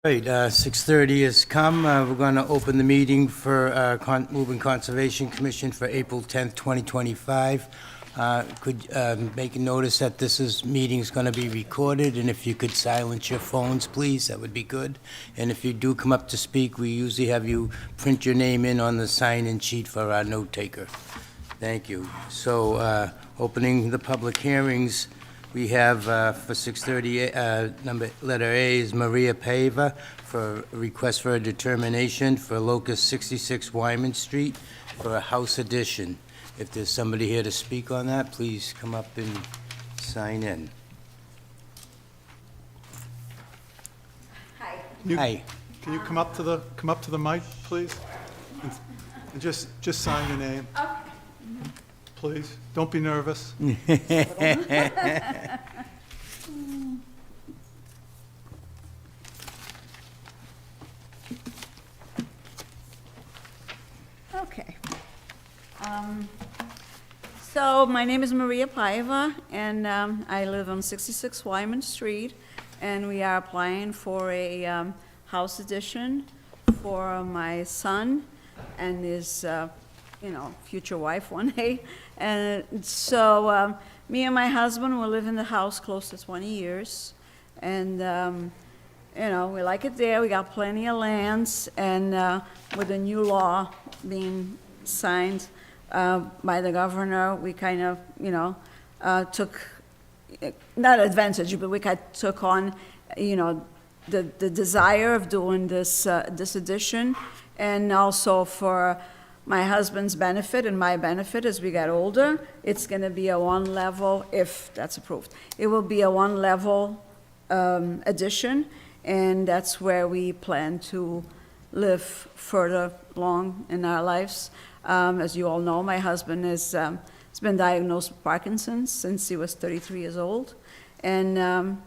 Right, 6:30 has come. We're going to open the meeting for Woburn Conservation Commission for April 10th, 2025. Could make a notice that meeting's going to be recorded, and if you could silence your phones, please, that would be good. And if you do come up to speak, we usually have you print your name in on the sign-in sheet for our note taker. Thank you. So, opening the public hearings, we have for 6:30, letter A is Maria Paiva for a request for a determination for Locust 66 Wyman Street for a house addition. If there's somebody here to speak on that, please come up and sign in. Hi. Hi. Can you come up to the mic, please? And just sign your name. Okay. Please. Don't be nervous. Okay. So my name is Maria Paiva, and I live on 66 Wyman Street, and we are applying for a house addition for my son and his future wife one day. And so me and my husband will live in the house close to 20 years. And, we like it there. We got plenty of lands. And with the new law being signed by the governor, we kind of, took, not advantage, but we kind of took on, the desire of doing this addition. And also for my husband's benefit and my benefit as we get older, it's going to be a one-level, if that's approved. It will be a one-level addition, and that's where we plan to live further along in our lives. As you all know, my husband has been diagnosed with Parkinson's since he was 33 years old. And,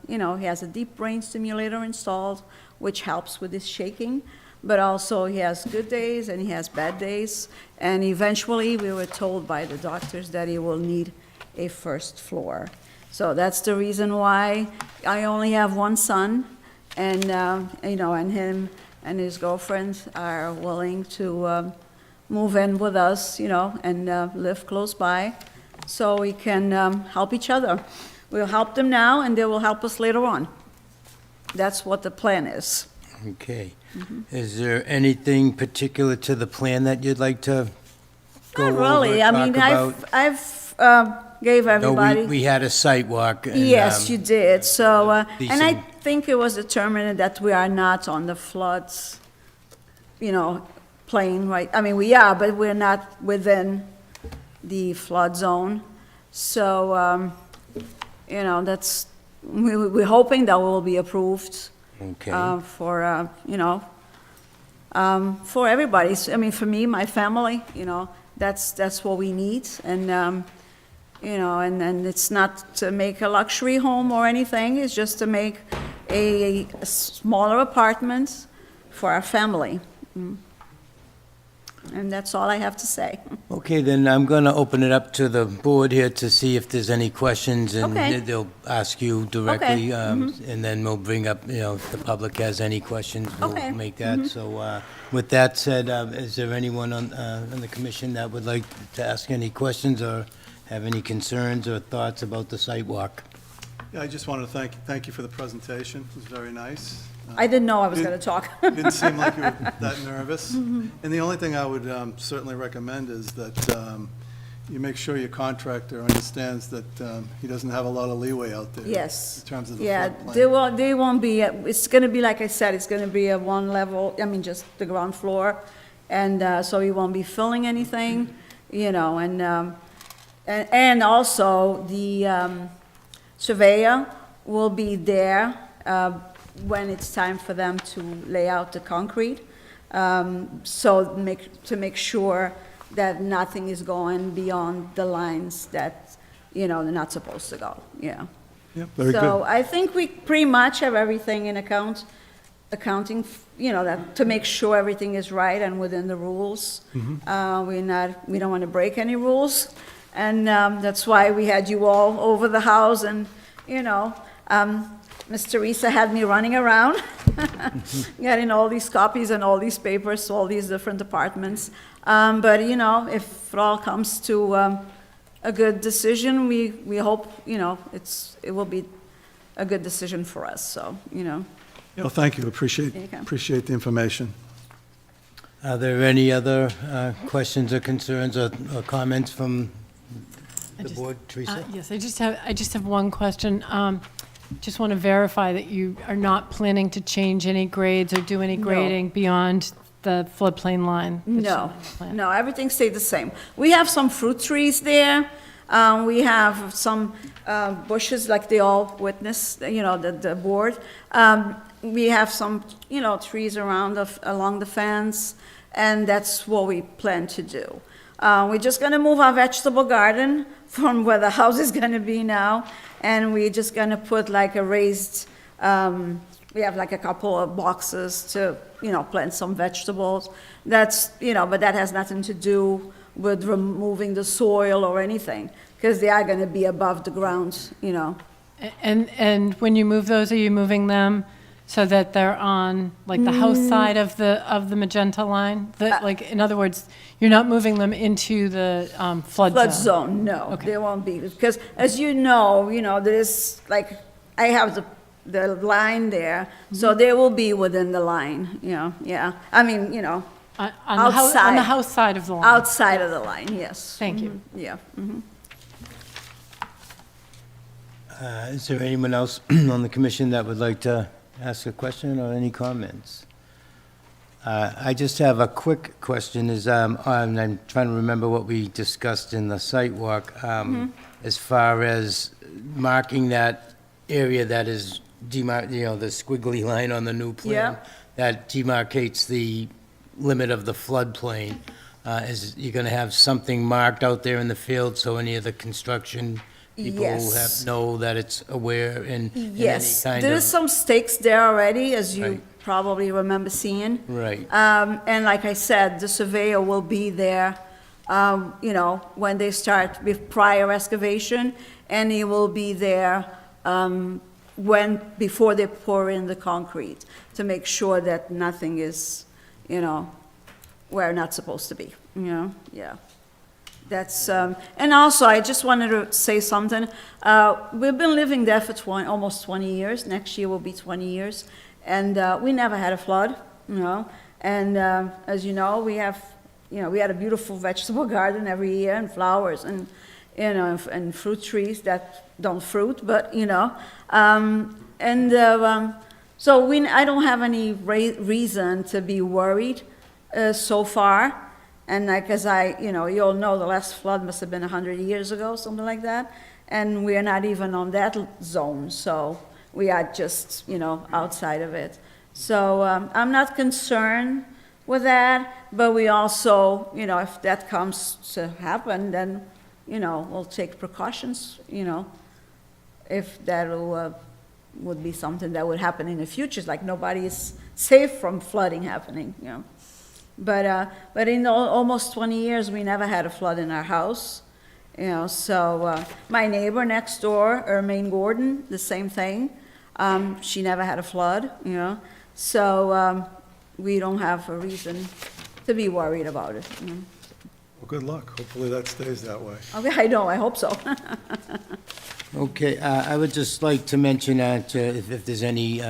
he has a deep brain stimulator installed, which helps with his shaking. But also he has good days and he has bad days. And eventually we were told by the doctors that he will need a first floor. So that's the reason why I only have one son. And, and him and his girlfriend are willing to move in with us, and live close by so we can help each other. We'll help them now and they will help us later on. That's what the plan is. Okay. Is there anything particular to the plan that you'd like to go over, Not really. I talk mean, about? I've gave everybody. No, we had a site walk. And, Yes, you did. So, and I decent. think it was determined that we are not on the floods, plain, right? I mean, we are, but we're not within the flood zone. So, we're hoping that will be approved. Okay. For everybody. I mean, for me, my family, that's what we need. And, and it's not to make a luxury home or anything. It's just to make a smaller apartment for our family. And that's all I have to say. Okay, then I'm going to open it up to the board here to see if there's any questions, and Okay. they'll ask you directly, Okay, and then we'll bring up, if the public has any questions, we'll Okay, make that. So with that said, is there anyone on the commission that would like to ask any questions or have any concerns or thoughts about the site walk? Yeah, I just wanted to thank you for the presentation. It was very nice. I didn't know I was going to talk. Didn't seem like you were that nervous. And the only thing I would certainly recommend is that you make sure your contractor understands that he doesn't have a lot of leeway out there. Yes. In terms of the Yeah, floodplain. they won't be, it's going to be, like I said, it's going to be a one level, just the ground floor. And so he won't be filling anything, and also the surveyor will be there when it's time for them to lay out the concrete. So to make sure that nothing is going beyond the lines that, they're not supposed to go, yeah. Yeah, very So good. I think we pretty much have everything in accounting, that to make sure everything is right and within the rules. Mm-hmm. We don't want to break any rules. And that's why we had you all over the house and, Miss Teresa had me running around getting all these copies and all these papers to all these different departments. But, you know, if it all comes to a good decision, we hope, you know, it will be a good decision for us, so, you know. Well, thank you, Okay. appreciate the information. Are there any other questions or concerns or comments from the board? Teresa? Yes, I just have one question. Just want to verify that you are not planning to change any grades or do any No. grading beyond the floodplain line? that's shown No, on the plan? no, everything stayed the same. We have some fruit trees there. We have some bushes, like they all witnessed, you know, the board. We have some, you know, trees along the fence, and that's what we plan to do. We're just gonna move our vegetable garden from where the house is gonna be now, and we're just gonna put like a raised, we have like a couple of boxes to, you know, plant some vegetables. That's, you know, but that has nothing to do with removing the soil or anything, because they are gonna be above the ground, you know. And when you move those, are you moving them so that they're on, like, the house side of the magenta line? Like, in other words, you're not moving them into the flood Flood zone? zone, no, Okay. they won't be, because as you know, there's, like, I have the line there, so they will be within the line, you know, yeah. I mean, you know, On the Outside. house side of the line? outside of the line, yes. Thank you. Yeah. Is there anyone else on the commission that would like to ask a question or any comments? I just have a quick question, and I'm trying to remember what we discussed in the site walk, as far as marking that area that is you know, the squiggly line on the new plan. Yeah. That demarcates the limit of the floodplain. Is you're gonna have something marked out there in the field, so any of the construction people will Yes. know that it's aware in any Yes, kind there's of. some stakes there already, as you Right. probably remember seeing. Right. And like I said, the surveyor will be there, you know, when they start with prior excavation, and he will be there before they pour in the concrete, to make sure that nothing is, you know, where not supposed to be, you know, yeah. That's, and also, I just wanted to say something. We've been living there for almost 20 years. Next year will be 20 years. And we never had a flood, you know. And as you know, we had a beautiful vegetable garden every year, and flowers, and, you know, and fruit trees that don't fruit, but, you know. So I don't have any reason to be worried so far. And like, you all know, the last flood must have been 100 years ago, something like that. And we are not even on that zone, so we are just, you know, outside of it. So I'm not concerned with that, but we also, you know, if that comes to happen, then, you know, we'll take precautions, you know, if that would be something that would happen in the future, like nobody is safe from flooding happening, you know. But in almost 20 years, we never had a flood in our house, you know, so my neighbor next door, Ermaine Gordon, the same thing. She never had a flood, you know, so we don't have a reason to be worried about it, you know. Well, good luck, hopefully that stays that way. Okay, I know, I hope so. Okay, I would just like to mention that if there's any,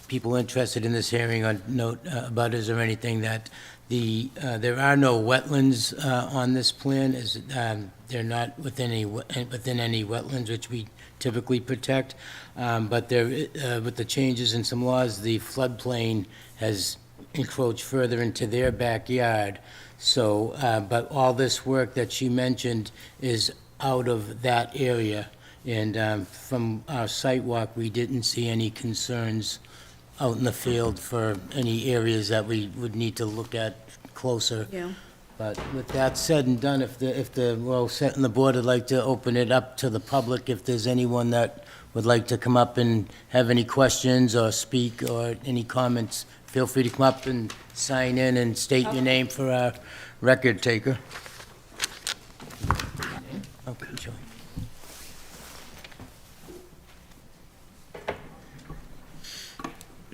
people interested in this hearing or note abutters or anything, that there are no wetlands on this plan, they're not within any wetlands which we typically protect, but with the changes in some laws, the floodplain has encroached further into their backyard. So, but all this work that she mentioned is out of that area. And from our site walk, we didn't see any concerns out in the field for any areas that we would need to look at closer. Yeah. But with that said and done, if we're all set and the board would like to open it up to the public, if there's anyone that would like to come up and have any questions or speak or any comments, feel free to come up and sign in and state your name for our record taker. Okay, Joey.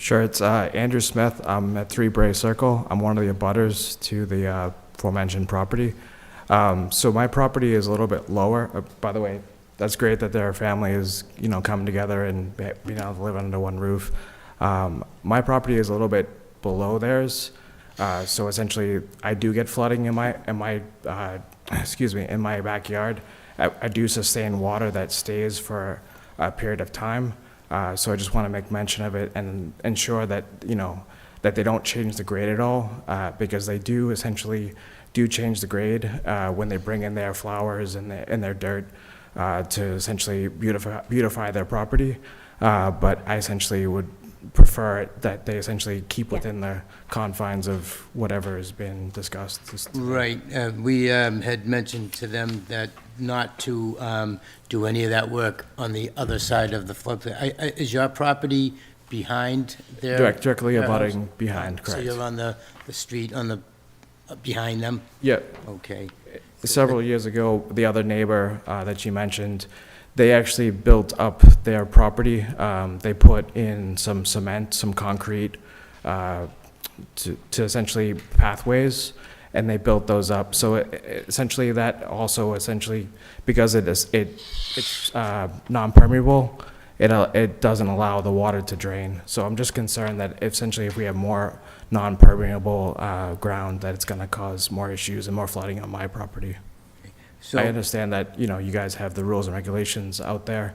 Sure, it's Andrew Smith. I'm at 3 Bray Circle. I'm one of the abutters to the aforementioned property. So my property is a little bit lower. By the way, that's great that their family is, coming together and being able to live under one roof. My property is a little bit below theirs. So essentially, I do get flooding in my in my backyard. I do sustain water that stays for a period of time. So I just want to make mention of it and ensure that, that they don't change the grade at all, because they do essentially change the grade when they bring in their flowers and their dirt to essentially beautify their property. But I essentially would prefer that they essentially keep within the confines of whatever has been discussed. Right. We had mentioned to them that not to do any of that work on the other side of the floodplain. Is your property behind their? Directly their abutting house? behind, So correct. you're on the street, on the, behind them? Yeah. Okay. Several years ago, the other neighbor that you mentioned, they actually built up their property. They put in some cement, some concrete to essentially pathways, and they built those up. So essentially, that also essentially, because it's non-permeable, it doesn't allow the water to drain. So I'm just concerned that essentially, if we have more non-permeable ground, that it's going to cause more issues and more flooding on my property. So, I understand that, you guys have the rules and regulations out there.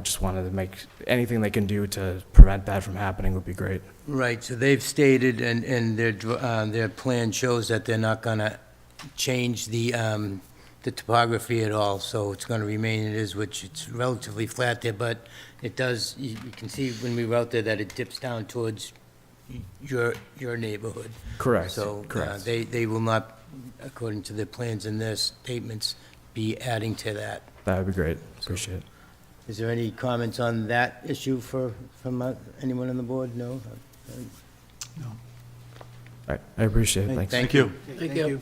Just wanted to make, anything they can do to prevent that from happening would be great. right, so they've stated, and their plan shows that they're not gonna change the topography at all, so it's gonna remain it is, which it's relatively flat there, but it does, you can see when we were out there that it dips down towards your neighborhood. Correct, So, correct. they will not, according to their plans and their statements, be adding to that. That would be great. Appreciate it. Is there any comments on that issue from anyone on the board? No? All right, I appreciate it. Thanks. Thank you. Thank you.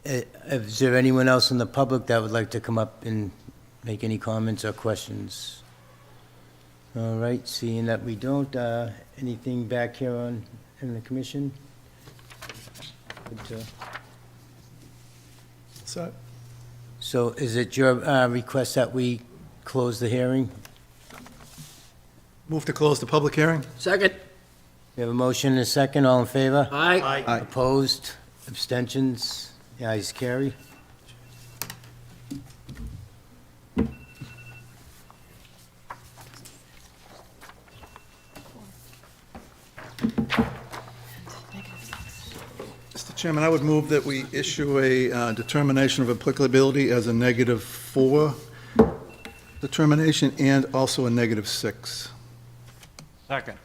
Is there anyone else in the public that would like to come up and make any comments or questions? All right, seeing that we don't, anything back here in the commission? So is it your request that we close the hearing? Move to close the public hearing? Second. We have a motion and a second, all in favor? Aye. Aye. Opposed? Abstentions? The ayes carry. Mr. Chairman, I would move that we issue a determination of applicability as a -4 determination and also a -6. Second.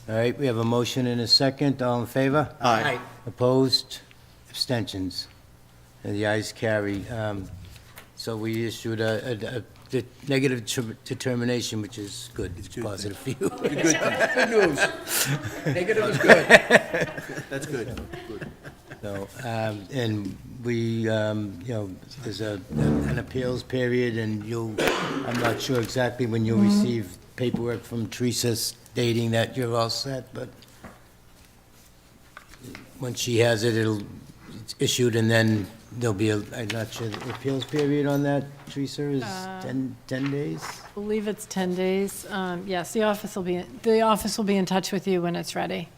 All right, we have a motion and a second, all in favor? Aye. Opposed? Abstentions? And the ayes carry. So we issued a negative determination, which is good, it's positive for you. Good news. Negative is good. That's good. So, and we, there's an appeals period, and I'm not sure exactly when you'll receive paperwork from Teresa stating that you're all set, but when she has it, it's issued, and then there'll be I'm not sure, the appeals period on that, Teresa, is 10 days? I believe it's 10 days. Yes, the office will be in touch with you when it's ready.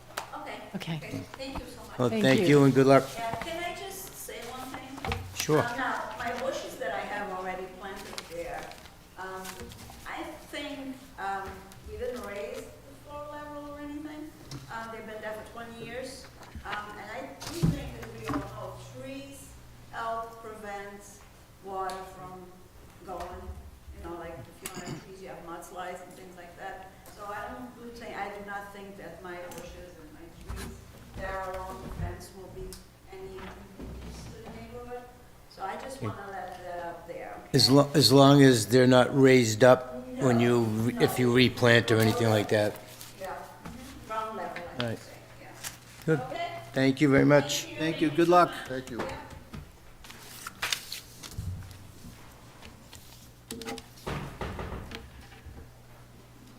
Okay. Thank you so much. Well, Thank thank you. you and good luck. Can I just say one thing? Sure. Now, my bushes that I have already planted there, I think, we didn't raise the floor level or anything. They've been there for 20 years. And I do think that we all know trees help prevent water from going. Like if you don't have trees, you have mudslides and things like that. So I do not think that my bushes and my trees that are along the fence will be any inconvenience to the neighborhood. So I just want to let that out there. As long as they're not raised up when if you replant or anything like that. Yeah, ground level, I Right. should say, yeah. Good. Okay? Thank you very much. Thank you. Good luck. Thank you.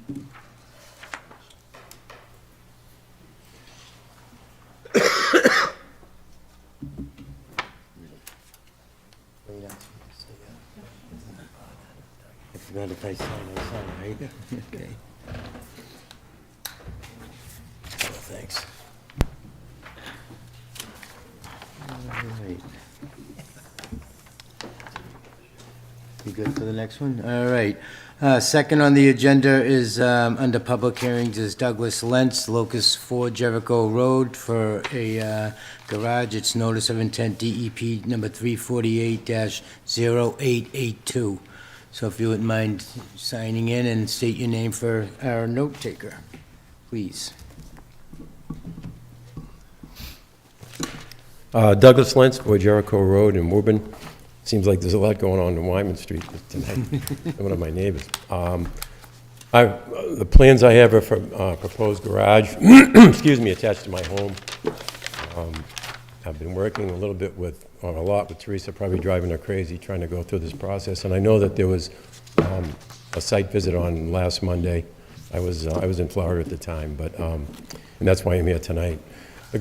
I forgot if I sign, right? Okay. Oh, thanks. All right. You good for the next one? All right. Second on the agenda is, under public hearings, is Douglas Lentz, Locust 4 Jericho Road for a garage. It's notice of intent DEP number 348-0882. So if you wouldn't mind signing in and state your name for our note taker, please. Douglas Lentz, for Jericho Road in Woburn. Seems like there's a lot going on in Wyman Street tonight. One of my neighbors. The plans I have are for proposed garage, excuse me, attached to my home. I've been working a little bit on a lot with Teresa, probably driving her crazy, trying to go through this process. And I know that there was a site visit on last Monday. I was in Florida at the time, but and that's why I'm here tonight. The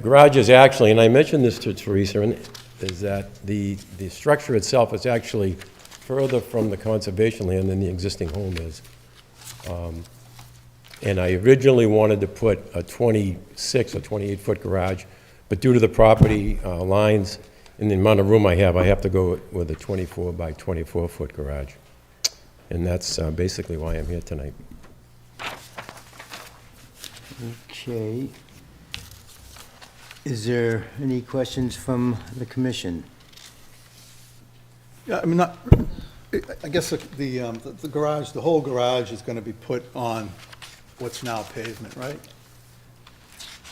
garage is actually, and I mentioned this to Teresa, is that the structure itself is actually further from the conservation land than the existing home is. And I originally wanted to put a 26 or 28-foot garage, but due to the property lines and the amount of room I have to go with a 24 by 24-foot garage. And that's basically why I'm here tonight. Okay. Is there any questions from the commission? Yeah, I mean, I guess the garage, the whole garage is going to be put on what's now pavement, right?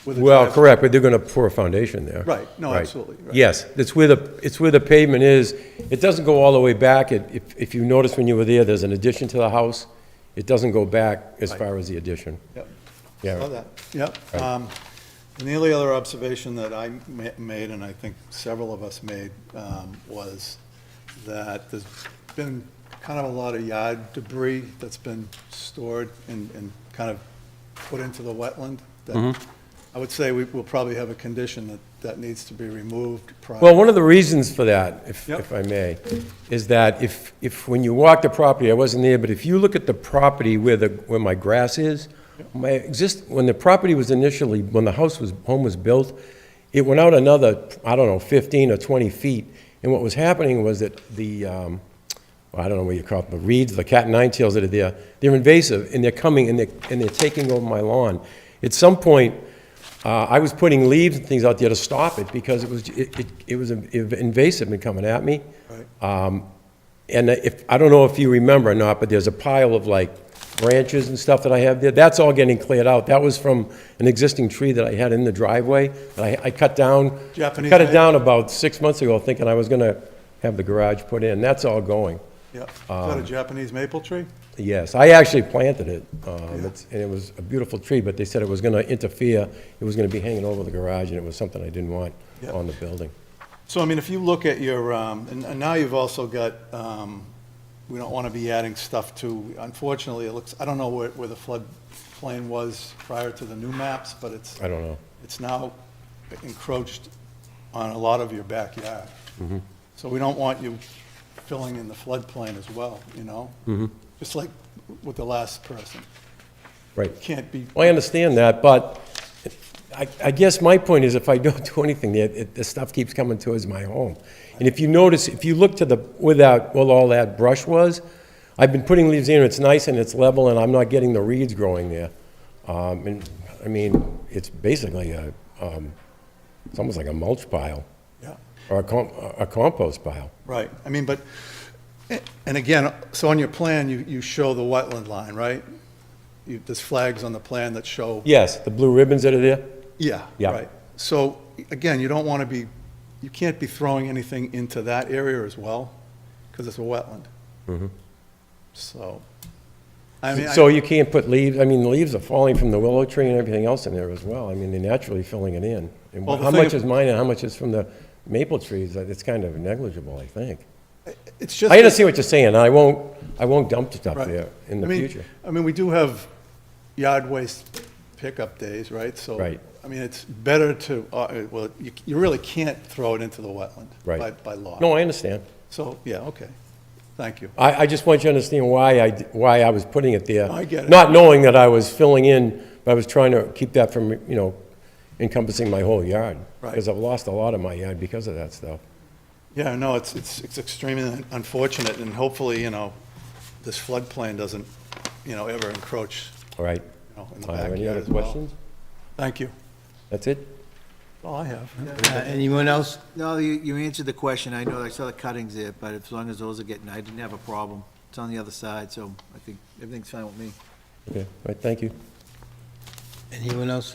With a Well, driveway. correct, but they're going to pour a foundation there. Right, no, Right. absolutely. Right. Yes, it's where the pavement is. It doesn't go all the way back. If you notice when you were there, there's an addition to the house. It doesn't go back as Right. far as the addition. Yep. Yeah. Saw that, yep. Right. And the only other observation that I made, and I think several of us made, was that there's been kind of a lot of yard debris that's been stored and kind of put into the wetland. That I would say we'll probably have a condition that needs to be removed prior. Well, one of the reasons for that, Yep. if I may, is that if when you walk the property, I wasn't there, but if you look at the property where my grass is, when the property was initially, when the home was built, it went out another, I don't know, 15 or 20 feet. And what was happening was that I don't know what you call it, the reeds, the cat and nine tails that are there, they're invasive, and they're coming and they're taking over my lawn. At some point, I was putting leaves and things out there to stop it because it was invasive and coming at me. Right. And I don't know if you remember or not, but there's a pile of like branches and stuff that I have there. That's all getting cleared out. That was from an existing tree that I had in the driveway that I cut down. Japanese Cut it maple? down about 6 months ago, thinking I was going to have the garage put in. That's all going. Yep. Is that a Japanese maple tree? Yes, I actually planted it, and it was a beautiful tree, but they said it was going to interfere. It was going to be hanging over the garage, and it was something I didn't want Yep. on the building. So, I mean, if you look at your, and now you've also got, we don't want to be adding stuff to, unfortunately, it looks, I don't know where the floodplain was prior to the new maps, but I don't know. it's now encroached on a lot of your backyard. So we don't want you filling in the floodplain as well, you know? Just like with the last person. Right. Can't be, Well, I understand that, but I guess my point is if I don't do anything, the stuff keeps coming towards my home. And if you notice, if you look to where all that brush was, I've been putting leaves in, it's nice and it's level, and I'm not getting the reeds growing there. And, I mean, it's basically it's almost like a mulch pile yeah, or a compost pile. right. I mean, but, and again, so on your plan, you show the wetland line, right? There's flags on the plan that show. Yes, the blue ribbons that are there? Yeah, Yeah. right. So, again, you don't want to be, you can't be throwing anything into that area as well, because it's a wetland. So, I mean, So you can't put leaves, I mean, the leaves are falling from the willow tree and everything else in there as well. I mean, they're naturally filling it in. And Well, the how thing much is- is mine and how much is from the maple trees, it's kind of negligible, I think. It's just. I understand what you're saying, I won't dump stuff Right. there in the I mean- future. I mean, we do have yard waste pickup days, right? So, Right. I mean, it's better to, well, you really can't throw it into the wetland. Right. By law. No, I understand. So, yeah, okay. Thank you. I just want you to understand why I was putting it there. I get it. Not knowing that I was filling in, but I was trying to keep that from, encompassing my whole yard. Right. Because I've lost a lot of my yard because of that stuff. Yeah, no, it's extremely unfortunate, and hopefully, this floodplain doesn't, ever encroach, All right? in the Any backyard other as well. questions? Thank you. That's it? That's all I have. Anyone else? No, you answered the question. I know, I saw the cuttings there, but as long as those are getting, I didn't have a problem. It's on the other side, so I think everything's fine with me. Okay, all right, thank you. Anyone else?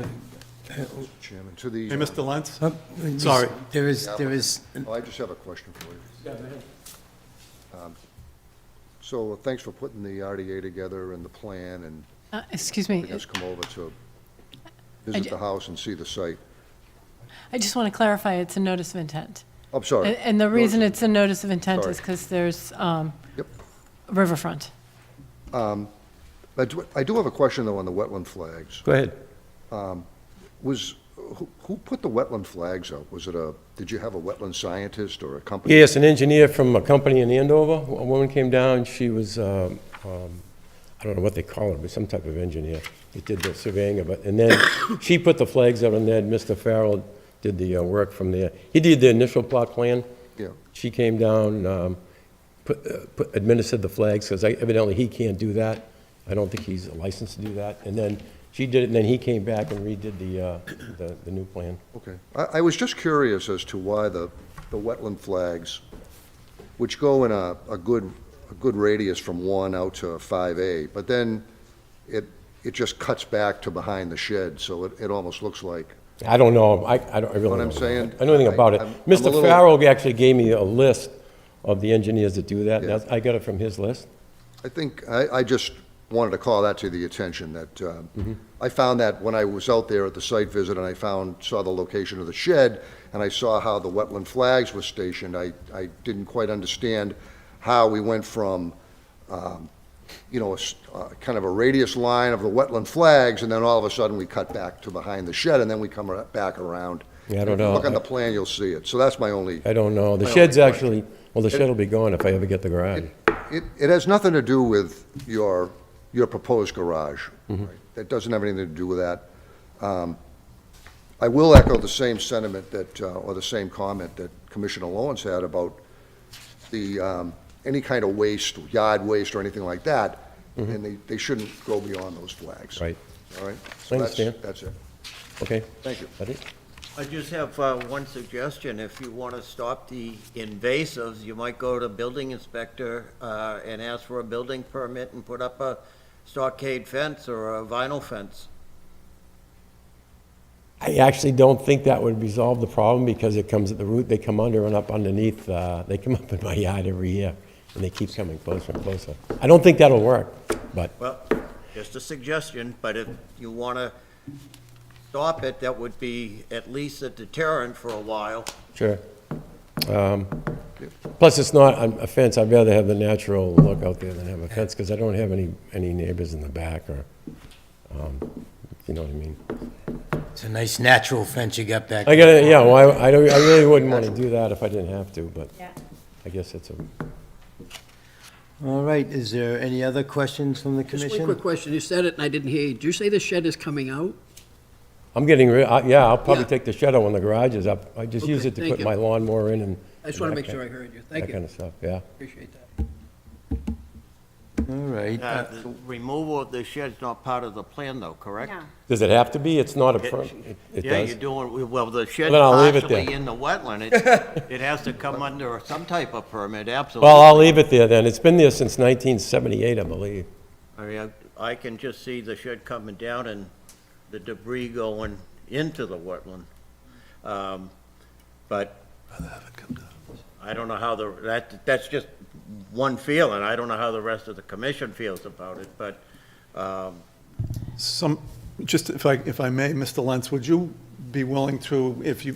Chairman, to the. Hey, Mr. Lentz? Oh, Sorry. There is, Oh, I just have a question for you. Yeah, go ahead. So thanks for putting the RDA together and the plan and Excuse me, having us come over to visit the house and see the site. I just want to clarify, it's a notice of intent. I'm sorry. And the reason it's a notice of intent Sorry. is because there's Yep. riverfront. I do have a question, though, on the wetland flags. Go ahead. Who put the wetland flags up? Did you have a wetland scientist or a company? Yes, an engineer from a company in Andover. A woman came down, she was, I don't know what they call her, but some type of engineer. He did the surveying of it. And then she put the flags up, and then Mr. Farrell did the work from there. He did the initial plot plan. Yeah. She came down, administered the flags, because evidently he can't do that. I don't think he's licensed to do that. And then she did it, and then he came back and redid the new plan. Okay. I was just curious as to why the wetland flags, which go in a good radius from 1 out to 5A, but then it just cuts back to behind the shed, so it almost looks like, I don't know, I really don't know. what I'm saying? I know anything about it. I'm a Mr. little- Farrell actually gave me a list of the engineers that do that, and Yeah. I got it from his list. I think, I just wanted to call that to the attention, that I found that when I was out there at the site visit and I saw the location of the shed, and I saw how the wetland flags were stationed, I didn't quite understand how we went from, kind of a radius line of the wetland flags, and then all of a sudden we cut back to behind the shed, and then we come back around. Yeah, I don't know. Look on the plan, you'll see it. So that's my only, I don't know. The My shed's only actually, well, the shed will be gone if I ever get the garage. it has nothing to do with your proposed garage. Right? That doesn't have anything to do with that. I will echo the same sentiment or the same comment that Commissioner Lawrence had about any kind of waste, yard waste or anything like that, and they shouldn't go beyond those flags. Right. All right? I So understand. That's it. Okay? Thank you. That it? I just have one suggestion. If you want to stop the invasives, you might go to building inspector and ask for a building permit and put up a stockade fence or a vinyl fence. I actually don't think that would resolve the problem because it comes at the root, they come under and up underneath, they come up in my yard every year, and they keep coming closer and closer. I don't think that'll work, but, Well, just a suggestion, but if you want to stop it, that would be at least a deterrent for a while. sure. Plus, it's not a fence, I'd rather have the natural look out there than have a fence, because I don't have any neighbors in the back, or, you know what I mean? It's a nice natural fence you got back I there. gotta, yeah, well, I really wouldn't want to do that if I didn't have to, but I guess it's a, All right, is there any other questions from the Just commission? one quick question. You said it and I didn't hear you. Did you say the shed is coming out? I'm getting, yeah, I'll probably Yeah. take the shed out when the garage is up. I just use Okay, it to thank put you. my lawnmower in and. I just want to that make sure I kind- heard you. Thank That kind you. of stuff, yeah. Appreciate that. All right. The removal of the shed's not part of the plan, though, correct? Does it have to be? It's not a, it Yeah, does? you're doing, well, the shed's Then I'll leave it partially there. in the wetland. It has to come under some type of permit, absolutely. Well, I'll leave it there then. It's been there since 1978, I believe. I mean, I can just see the shed coming down and the debris going into the wetland. But I don't know how that's just one feeling. I don't know how the rest of the commission feels about it, but, Just if I may, Mr. Lentz, would you be willing to, if you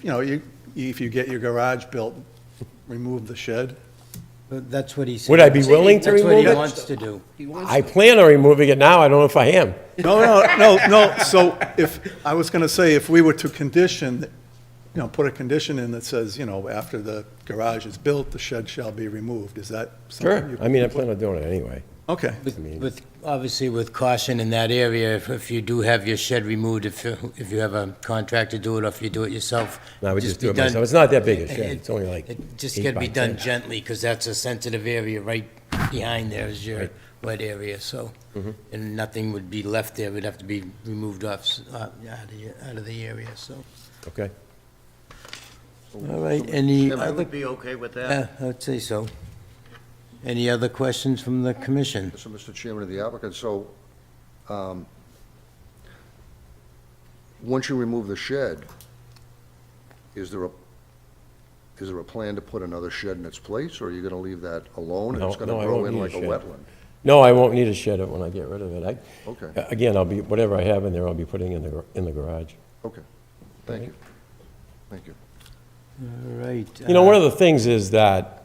get your garage built, remove the shed? But that's what he said. Would I be willing to That's what remove he it? wants to do. I plan on removing it now, I don't know if I am. No, so if, I was gonna say, if we were to condition, put a condition in that says, after the garage is built, the shed shall be removed, is that something? Sure, you- I mean, I plan on doing it anyway. Okay, Obviously with caution in that area, if you do have your shed removed, if you have a contractor do it, or if you do it yourself. No, I would just do it be done- myself. It's not that big a shed, it's only like It just 8 gotta by be done 10. gently, because that's a sensitive area right behind there is your Right. wet area, so. And nothing would be left there, would have to be removed out of the area, so. Okay. All right, any I other, would be okay with that. yeah, I'd say so. Any other questions from the commission? So, Mr. Chairman of the applicant, so, once you remove the shed, is there a plan to put another shed in its place, or are you gonna leave that alone, and it's No, gonna I grow won't in need a like a shed. wetland? No, I won't need a shed when I get rid of it. Okay, Again, whatever I have in there, I'll be putting in the garage. okay, thank you, thank you. All right. One of the things is that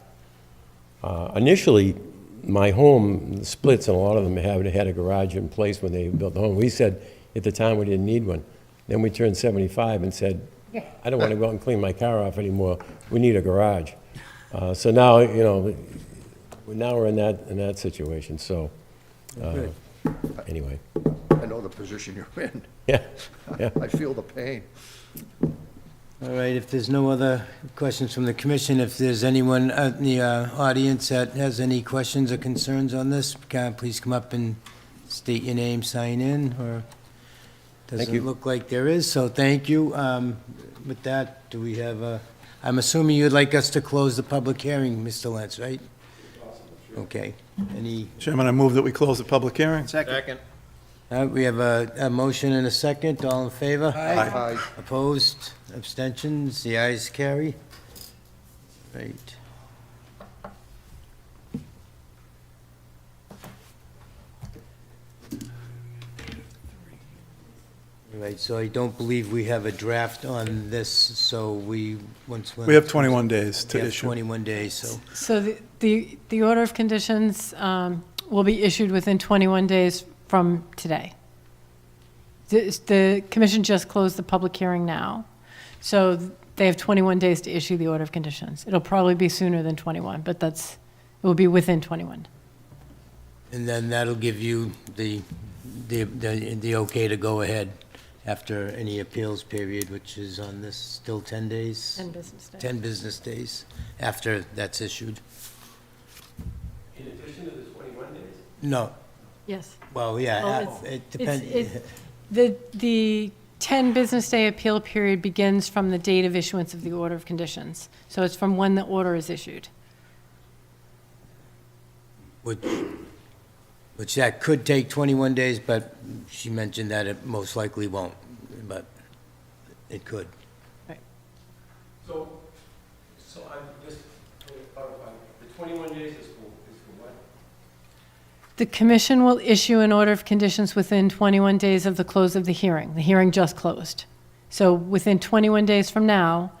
initially, my home splits, and a lot of them haven't had a garage in place when they built the home. We said at the time we didn't need one. Then we turned 75 and said, I don't want to go out and clean my car off anymore. We need a garage. So now, now we're in that situation, so, Good. anyway. I know the position you're in. Yeah, yeah. I feel the pain. All right, if there's no other questions from the commission, if there's anyone in the audience that has any questions or concerns on this, please come up and state your name, sign in, or doesn't you. look like there is, so thank you. With that, do we have a, I'm assuming you'd like us to close the public hearing, Mr. Lentz, right? Okay. Any, Chairman, I move that we close the public hearing. Second. we have a motion and a second, all in favor? Aye. Opposed, abstentions, the ayes carry. Right. Right, so I don't believe we have a draft on this, so once. We have 21 days We to have issue. 21 days, so. So the order of conditions will be issued within 21 days from today. The commission just closed the public hearing now, so they have 21 days to issue the order of conditions. It'll probably be sooner than 21, but it will be within 21. And then that'll give you the okay to go ahead after any appeals period, which is on this, still 10 days? 10 business days. 10 business days after that's issued. In addition to the 21 days? No, Yes. well, yeah, Well, it depends. The 10 business day appeal period begins from the date of issuance of the order of conditions. So it's from when the order is issued. Which that could take 21 days, but she mentioned that it most likely won't, but it could. So I'm just, the 21 days is for what? The commission will issue an order of conditions within 21 days of the close of the hearing. The hearing just closed. So within 21 days from now,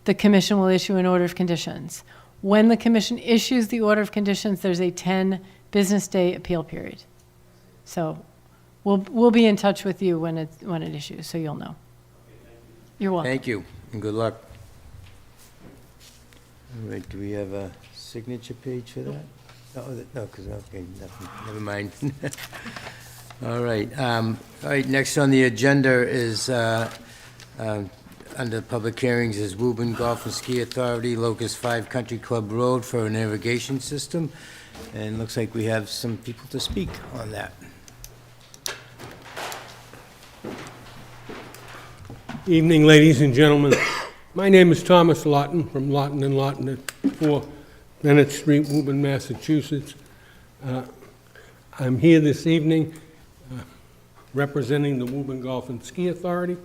the commission will issue an order of conditions. When the commission issues the order of conditions, there's a 10 business day appeal period. So we'll be in touch with you when it issues, so you'll know. You're welcome. Thank you, and good luck. All right, do we have a signature page for that? No, because, okay, never mind. All right, next on the agenda is, under public hearings, is Woburn Golf and Ski Authority, Locust 5 Country Club Road for an irrigation system, and looks like we have some people to speak on that. Evening, ladies and gentlemen. My name is Thomas Lawton from Lawton and Lawton at 4 Bennett Street, Woburn, Massachusetts. I'm here this evening representing the Woburn Golf and Ski Authority.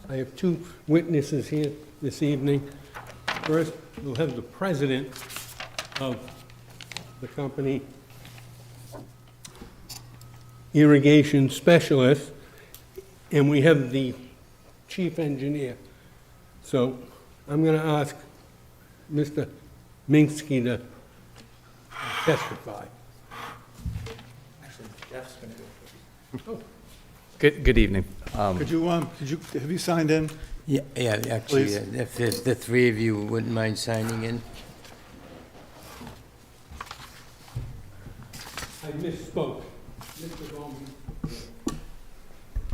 I have two witnesses here this evening. First, we'll have the president of the company, irrigation specialist, and we have the chief engineer. So I'm going to ask Mr. Minsky to testify. Good evening. Could you, have you signed in? Yeah, actually, Please. if the three of you wouldn't mind signing in. I misspoke. Mr. Bowman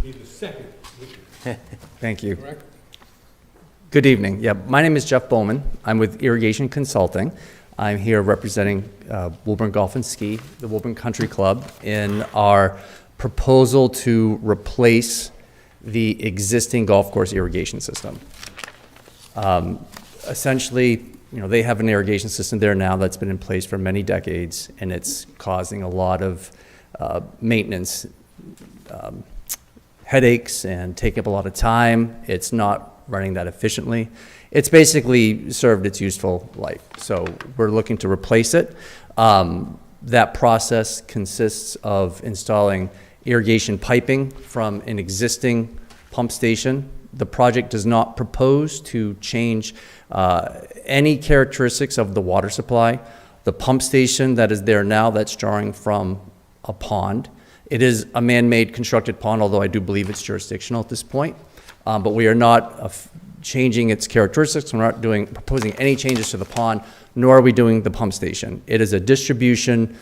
is the second witness, Thank you. correct? Good evening. Yeah, my name is Jeff Bowman. I'm with Irrigation Consulting. I'm here representing Woburn Golf and Ski, the Woburn Country Club, in our proposal to replace the existing golf course irrigation system. Essentially, they have an irrigation system there now that's been in place for many decades, and it's causing a lot of maintenance headaches and taking up a lot of time. It's not running that efficiently. It's basically served its useful life. So we're looking to replace it. That process consists of installing irrigation piping from an existing pump station. The project does not propose to change any characteristics of the water supply. The pump station that is there now, that's drawing from a pond. It is a man-made constructed pond, although I do believe it's jurisdictional at this point. But we are not changing its characteristics. We're not proposing any changes to the pond, nor are we doing the pump station. It is a distribution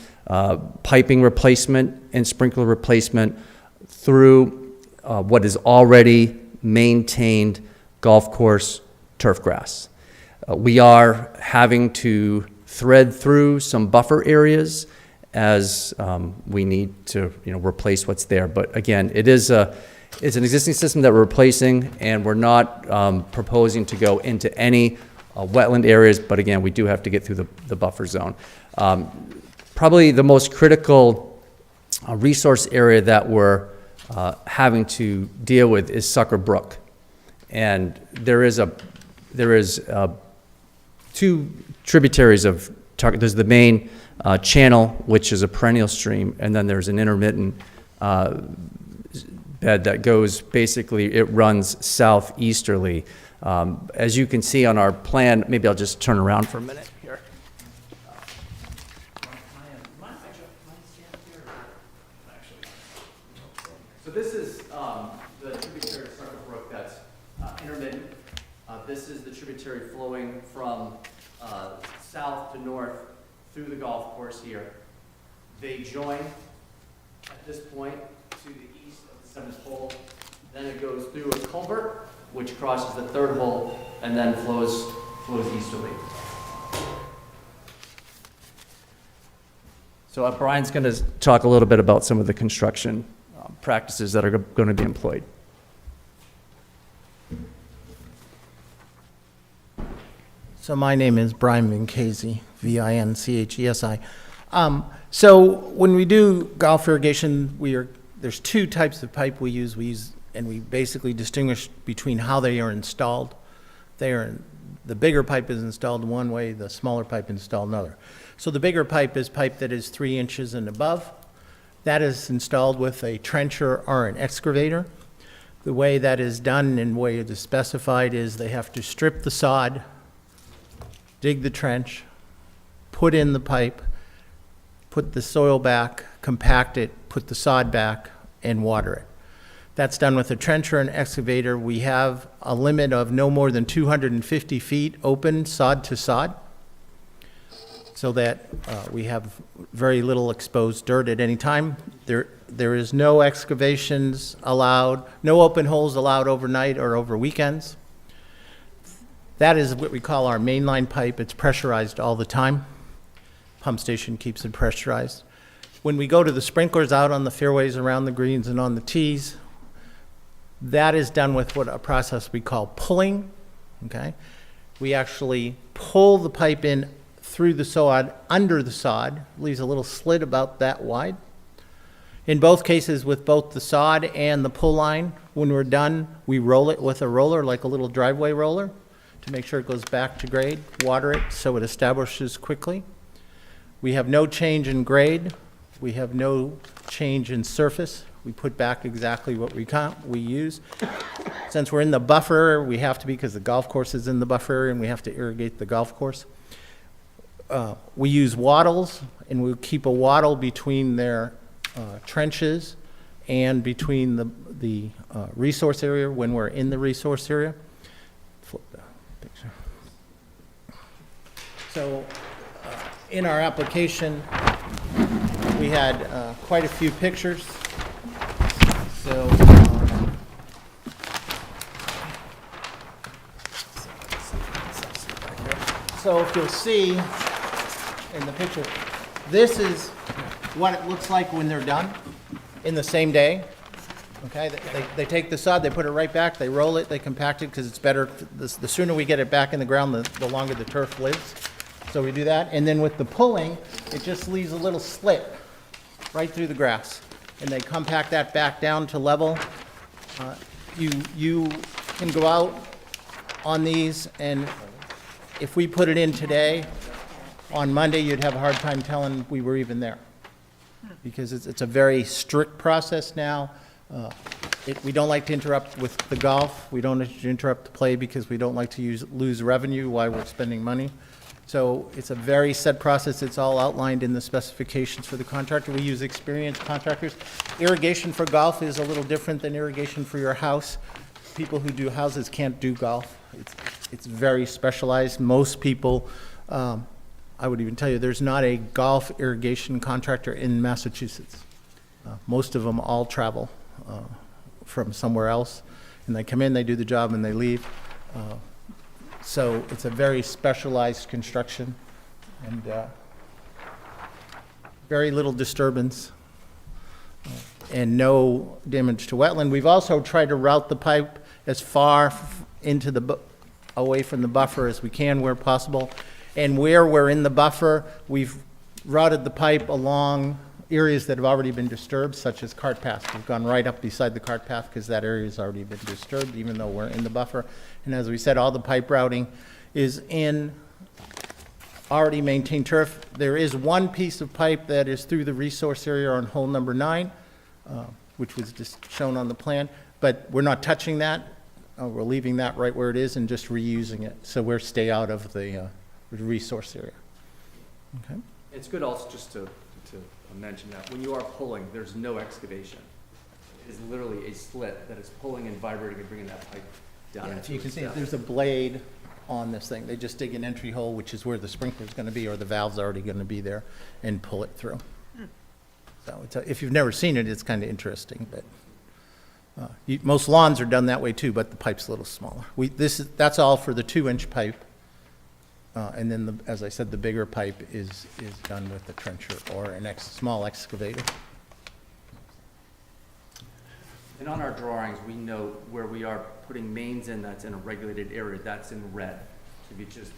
piping replacement and sprinkler replacement through what is already maintained golf course turf grass. We are having to thread through some buffer areas as we need to replace what's there. But again, it's an existing system that we're replacing, and we're not proposing to go into any wetland areas, but again, we do have to get through the buffer zone. Probably the most critical resource area that we're having to deal with is Sucker Brook. And there is two tributaries of Tucker. There's the main channel, which is a perennial stream, and then there's an intermittent bed that goes, basically, it runs southeasterly. As you can see on our plan, maybe I'll just turn around for a minute here. So this is the tributary of Sucker Brook that's intermittent. This is the tributary flowing from south to north through the golf course here. They join at this point to the east of the seventh hole. Then it goes through a culvert, which crosses the third hole, and then flows easterly. So Brian's going to talk a little bit about some of the construction practices that are going to be employed. So my name is Brian Vincchesi, Vinchesi. So when we do golf irrigation, there's two types of pipe we use. And we basically distinguish between how they are installed. The bigger pipe is installed one way, the smaller pipe is installed another. So the bigger pipe is pipe that is 3 inches and above. That is installed with a trencher or an excavator. The way that is done and the way it is specified is they have to strip the sod, dig the trench, put in the pipe, put the soil back, compact it, put the sod back, and water it. That's done with a trencher and excavator. We have a limit of no more than 250 feet open sod to sod, so that we have very little exposed dirt at any time. There is no excavations allowed, no open holes allowed overnight or over weekends. That is what we call our mainline pipe. It's pressurized all the time. Pump station keeps it pressurized. When we go to the sprinklers out on the fairways around the greens and on the tees, that is done with a process we call pulling, okay? We actually pull the pipe in through the sod, under the sod, leaves a little slit about that wide. In both cases, with both the sod and the pull line, when we're done, we roll it with a roller, like a little driveway roller, to make sure it goes back to grade, water it so it establishes quickly. We have no change in grade. We have no change in surface. We put back exactly what we use. Since we're in the buffer, we have to be, because the golf course is in the buffer area and we have to irrigate the golf course. we use wattles, and we keep a wattle between their trenches and between the resource area when we're in the resource area. Flip the picture. So in our application, we had quite a few pictures. So so if you'll see in the picture, this is what it looks like when they're done in the same day. Okay, they take the sod, they put it right back, they roll it, they compact it, because it's better, the sooner we get it back in the ground, the longer the turf lives. So we do that, and then with the pulling, it just leaves a little slit right through the grass. And they compact that back down to level. You can go out on these, and if we put it in today, on Monday, you'd have a hard time telling we were even there. Because it's a very strict process now. We don't like to interrupt with the golf. We don't like to interrupt the play because we don't like to lose revenue while we're spending money. So it's a very set process. It's all outlined in the specifications for the contractor. We use experienced contractors. Irrigation for golf is a little different than irrigation for your house. People who do houses can't do golf. It's very specialized. Most people, I would even tell you, there's not a golf irrigation contractor in Massachusetts. Most of them all travel from somewhere else, and they come in, they do the job, and they leave. So it's a very specialized construction, and very little disturbance, and no damage to wetland. We've also tried to route the pipe as far into away from the buffer as we can where possible. And where we're in the buffer, we've routed the pipe along areas that have already been disturbed, such as cart paths. We've gone right up beside the cart path because that area has already been disturbed, even though we're in the buffer. And as we said, all the pipe routing is in already maintained turf. There is one piece of pipe that is through the resource area on hole number 9, which was just shown on the plan, but we're not touching that. We're leaving that right where it is and just reusing it. So we'll stay out of the resource area. Okay. It's good also just to mention that when you are pulling, there's no excavation. It is literally a slit that is pulling and vibrating and bringing that pipe down. Yeah, so you can see there's a blade on this thing. They just dig an entry hole, which is where the sprinkler's going to be, or the valve's already going to be there, and pull it through. So if you've never seen it, it's kind of interesting. But most lawns are done that way too, but the pipe's a little smaller. That's all for the 2-inch pipe. And then, as I said, the bigger pipe is done with a trencher or a small excavator. And on our drawings, we note where we are putting mains in that's in a regulated area, that's in red. So if you just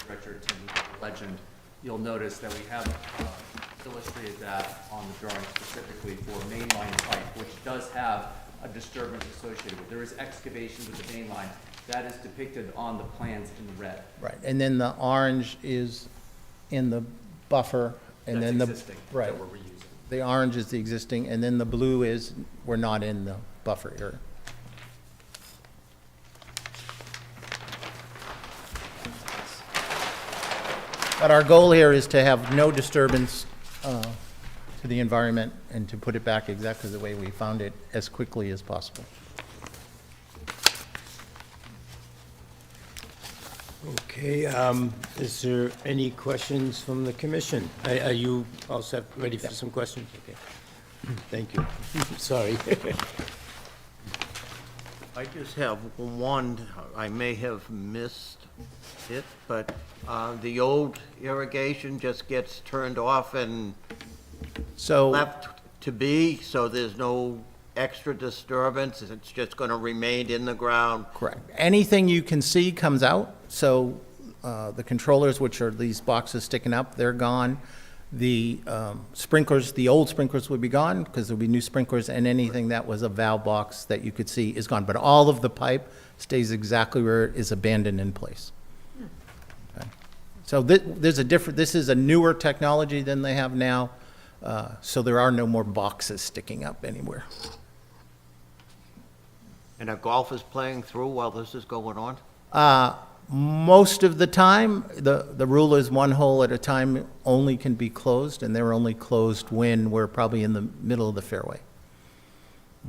direct your attention to the legend, you'll notice that we have illustrated that on the drawing specifically for mainline pipe, which does have a disturbance associated with it. There is excavation with the main line. That is depicted on the plans in red. Right, and then the orange is in the buffer, and That's then the existing, right. that we're reusing. The orange is the existing, and then the blue is we're not in the buffer area. But our goal here is to have no disturbance to the environment and to put it back exactly the way we found it as quickly as possible. Okay, is there any questions from the commission? Are you all set, ready for some questions? Okay. Thank you. Sorry. I just have one, I may have missed it, but the old irrigation just gets turned off and So. left to be, so there's no extra disturbance, it's just gonna remain in the ground. Correct. Anything you can see comes out, so the controllers, which are these boxes sticking up, they're gone. The sprinklers, the old sprinklers would be gone, because there'll be new sprinklers, and anything that was a valve box that you could see is gone. But all of the pipe stays exactly where it is abandoned in place. Okay. So this is a newer technology than they have now, so there are no more boxes sticking up anywhere. And our golf is playing through while this is going on? Most of the time, the rule is one hole at a time only can be closed, and they're only closed when we're probably in the middle of the fairway.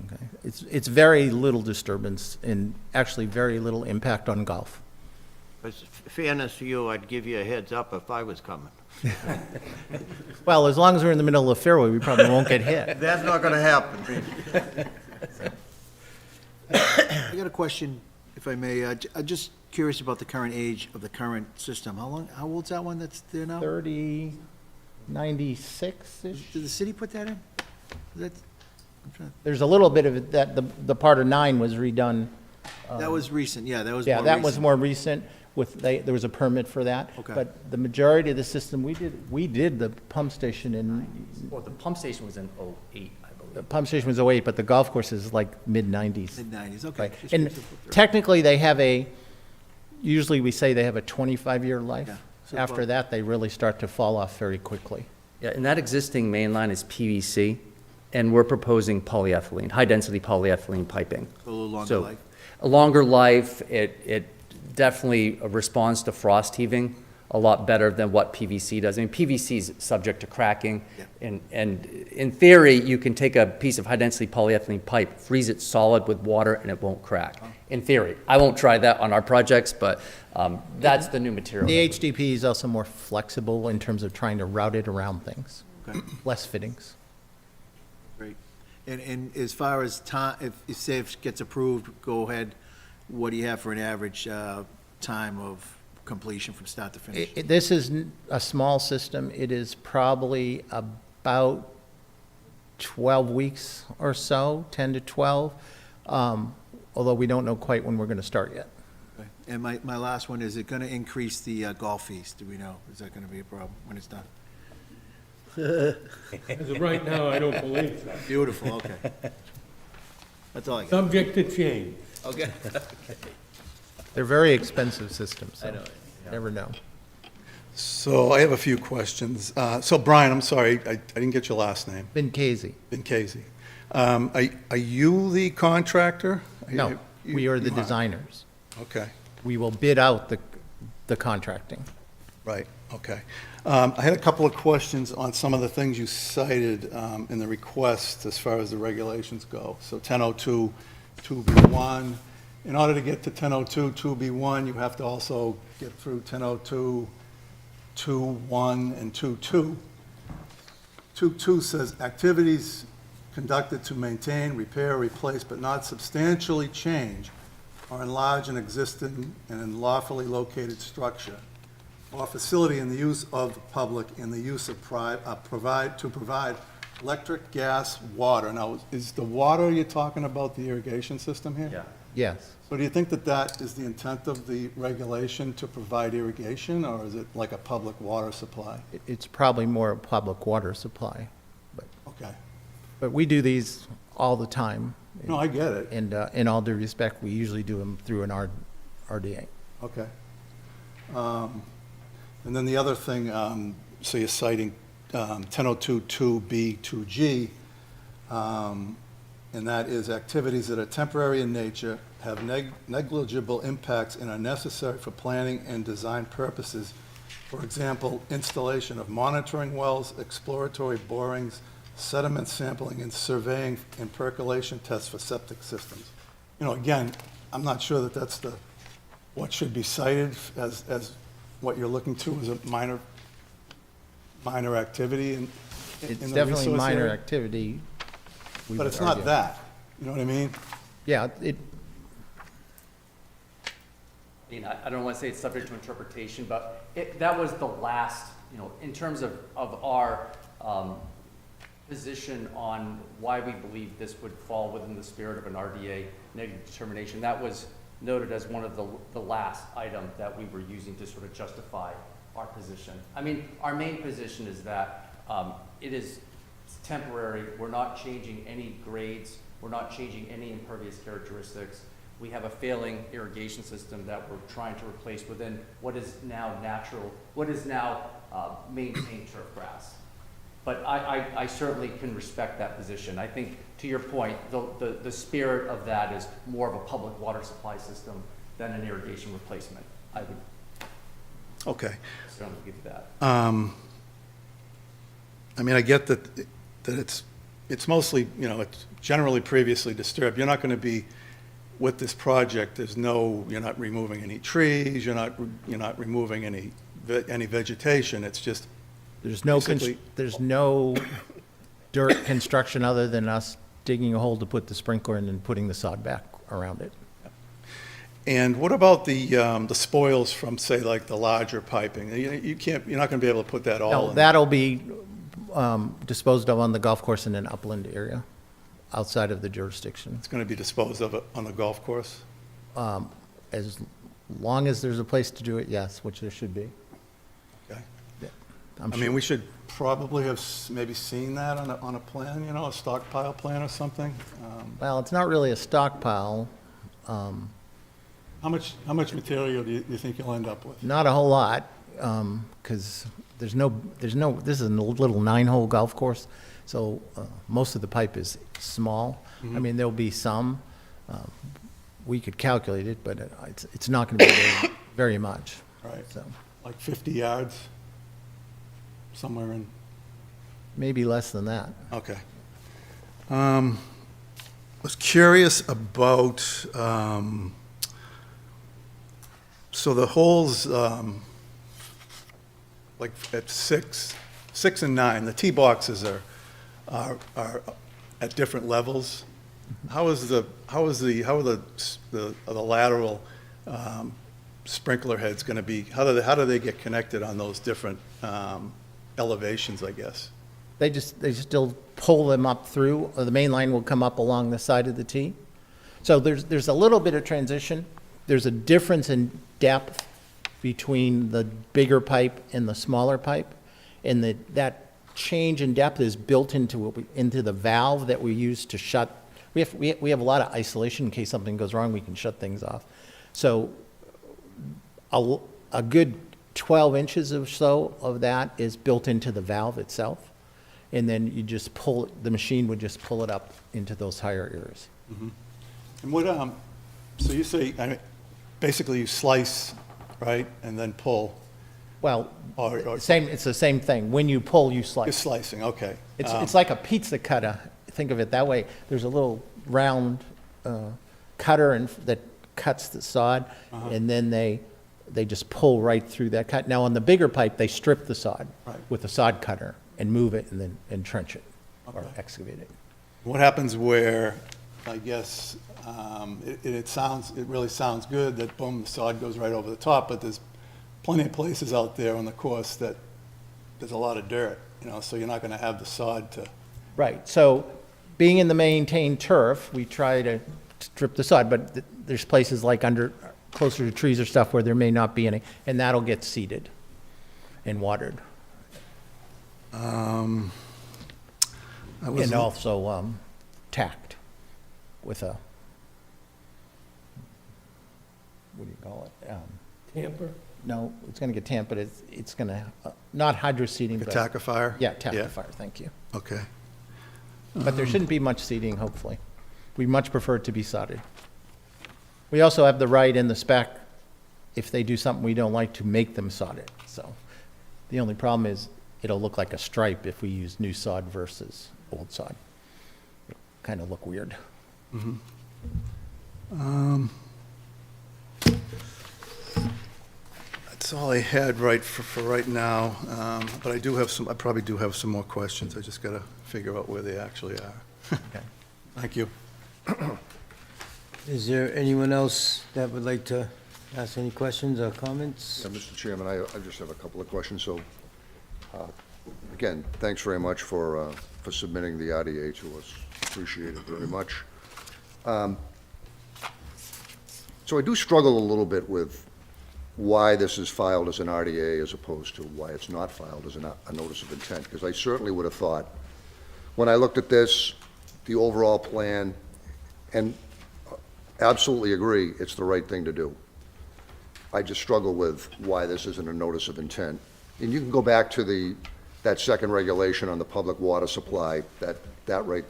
Okay. It's very little disturbance and actually very little impact on golf. But fairness to you, I'd give you a heads up if I was coming. Well, as long as we're in the middle of the fairway, we probably won't get hit. That's not gonna happen. I got a question, if I may. I'm just curious about the current age of the current system. How old's that one that's there now? 96-ish? Did the city put that in? Is that, There's a little bit of it that the part of 9 was redone. that was recent, yeah, that was more Yeah, that was recent. more recent there was a permit for that. Okay. But the majority of the system, we did the pump station in, Well, the pump station was in '08, I believe. the pump station was 08, but the golf course is like mid-90s. Mid-nineties, okay. Right. Just And curious if they're- technically, usually we say they have a 25-year life. Yeah. So After about- that, they really start to fall off very quickly. Yeah, and that existing main line is PVC, and we're proposing polyethylene, high-density polyethylene piping. A little longer So, life. a longer life, it definitely responds to frost heaving a lot better than what PVC does. I mean, PVC is subject to cracking, Yeah. and in theory, you can take a piece of high-density polyethylene pipe, freeze it solid with water, and it won't crack. In theory. I won't try that on our projects, but that's the new material. The HDP is also more flexible in terms of trying to route it around things, Okay, less fittings. great. And as far as time, if say it gets approved, go ahead, what do you have for an average time of completion from start to finish? This is a small system. It is probably about 12 weeks or so, 10 to 12, although we don't know quite when we're going to start yet. Okay. And my last one, is it gonna increase the golf fees? Do we know? Is that gonna be a problem when it's done? As of right now, I don't believe so. Beautiful, okay. That's all I got. Subject to change. Okay. They're very expensive systems, so never know. So I have a few questions. So Brian, I'm sorry, I didn't get your last name. Casey. Casey. Are you the contractor? No, we are the You designers. Okay, We will bid out the contracting. right, okay. I had a couple of questions on some of the things you cited in the request as far as the regulations go. So 1002, 2B1. In order to get to 1002, 2B1, you have to also get through 1002, 2.1 and 2.2. 2.2 says activities conducted to maintain, repair, replace, but not substantially change or enlarge an existing and unlawfully located structure or facility in the use of the public in the use of provide electric, gas, water. Now, is the water you're talking about the irrigation system here? Yeah. Yes. So do you think that that is the intent of the regulation, to provide irrigation, or is it like a public water supply? It's probably more a public water supply, Okay. but we do these all the time. No, I get it. And in all due respect, we usually do them through an RDA. Okay. And then the other thing, so you're citing 1002-2B, 2G, and that is activities that are temporary in nature, have negligible impacts, and are necessary for planning and design purposes. For example, installation of monitoring wells, exploratory borings, sediment sampling, and surveying and percolation tests for septic systems. You know, again, I'm not sure that that's what should be cited as what you're looking to as a minor activity in It's the definitely resource minor area. activity. we But would it's not argue. that, you know what I mean? Yeah, I mean, I don't want to say it's subject to interpretation, but that was the last, in terms of our position on why we believe this would fall within the spirit of an RDA negative determination, that was noted as one of the last item that we were using to sort of justify our position. I mean, our main position is that it is temporary. We're not changing any grades. We're not changing any impervious characteristics. We have a failing irrigation system that we're trying to replace within what is now maintained turf grass. But I certainly can respect that position. I think, to your point, the spirit of that is more of a public water supply system than an irrigation replacement. I would Okay. strongly give you that. I mean, I get that it's mostly, it's generally previously disturbed. You're not going to be, with this project, you're not removing any trees, you're not removing any vegetation, it's just, There's no, basically- there's no dirt construction other than us digging a hole to put the sprinkler in and putting the sod back around it. and what about the spoils from, say, like the larger piping? You're not going to be able to put that all No, in. that'll be disposed of on the golf course in an upland area outside of the jurisdiction. It's going to be disposed of on the golf course? As long as there's a place to do it, yes, which there should be. Okay. I'm I sure. mean, we should probably have maybe seen that on a plan, a stockpile plan or something. Well, it's not really a stockpile, How much material do you think you'll end up with? not a whole lot, because this is a little 9-hole golf course, so most of the pipe is small. I mean, there'll be some, we could calculate it, but it's not going to be very much. Right. So Like 50 yards? Somewhere in, maybe less than that. okay. Was curious about, so the holes, like at 6 and 9, the tee boxes are at different levels. How are the lateral sprinkler heads going to be, how do they get connected on those different elevations, I guess? They still pull them up through, or the main line will come up along the side of the tee. So there's a little bit of transition. There's a difference in depth between the bigger pipe and the smaller pipe. And that change in depth is built into the valve that we use to shut. We have a lot of isolation in case something goes wrong, we can shut things off. So a good 12 inches or so of that is built into the valve itself. And then you just the machine would just pull it up into those higher areas. And what, so you say, I mean, basically you slice, right, and then pull, Well, or it's the same thing. When you pull, you you're slice. slicing, okay. It's like a pizza cutter. Think of it that way. There's a little round cutter that cuts the sod, and then they just pull right through that cut. Now, on the bigger pipe, they strip the sod Right. with a sod cutter and move it and trench it or Okay. excavate it. What happens where, I guess, it really sounds good that, boom, the sod goes right over the top, but there's plenty of places out there on the course that there's a lot of dirt, so you're not going to have the sod to, Right, so being in the maintained turf, we try to strip the sod, but there's places like closer to trees or stuff where there may not be any, and that'll get seeded and watered. I was- And also tacked with a, what do you call it? Tamper? No, it's going to get tamped, but it's going to, not hydroseeding, a but. tackifier? Yeah, tackifier, thank you. Okay. But there shouldn't be much seeding, hopefully. We much prefer it to be sodded. We also have the right in the spec, if they do something we don't like, to make them sod it. So the only problem is it'll look like a stripe if we use new sod versus old sod. It kind of look weird. That's all I had for right now, but I probably do have some more questions. I just got to figure out where they actually are. Okay. Thank you. Is there anyone else that would like to ask any questions or comments? Mr. Chairman, I just have a couple of questions. So, again, thanks very much for submitting the RDA to us. Appreciate it very much. So I do struggle a little bit with why this is filed as an RDA as opposed to why it's not filed as a notice of intent, because I certainly would have thought, when I looked at this, the overall plan, and absolutely agree, it's the right thing to do. I just struggle with why this isn't a notice of intent. And you can go back to that second regulation on the public water supply, that right,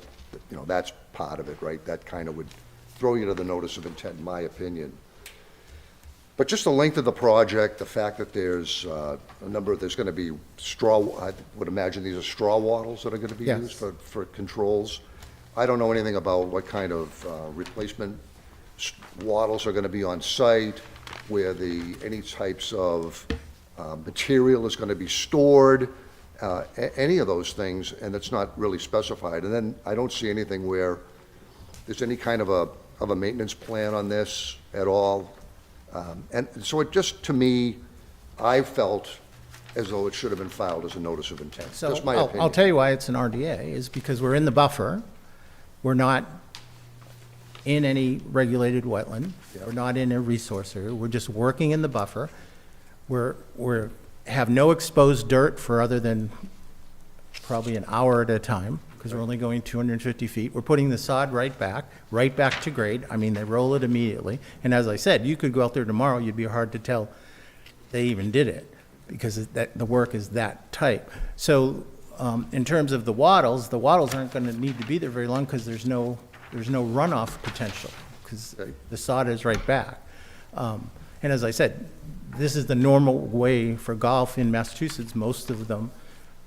that's part of it, right? That kind of would throw you to the notice of intent, in my opinion. But just the length of the project, the fact that there's there's going to be I would imagine these are straw wattles that are going to be Yes. used for controls. I don't know anything about what kind of replacement wattles are going to be on site, where any types of material is going to be stored, any of those things, and it's not really specified. And then I don't see anything where there's any kind of a maintenance plan on this at all. And so it just, to me, I felt as though it should have been filed as a notice of intent. So That's my I'll opinion. tell you why it's an RDA, is because we're in the buffer. We're not in any regulated wetland. We're not in a resource area. We're just working in the buffer. We're have no exposed dirt for other than probably an hour at a time, because we're only going 250 feet. We're putting the sod right back to grade. I mean, they roll it immediately. And as I said, you could go out there tomorrow, you'd be hard to tell they even did it, because the work is that tight. So in terms of the wattles aren't going to need to be there very long, because there's no runoff potential, because the sod is right back. And as I said, this is the normal way for golf in Massachusetts. Most of them,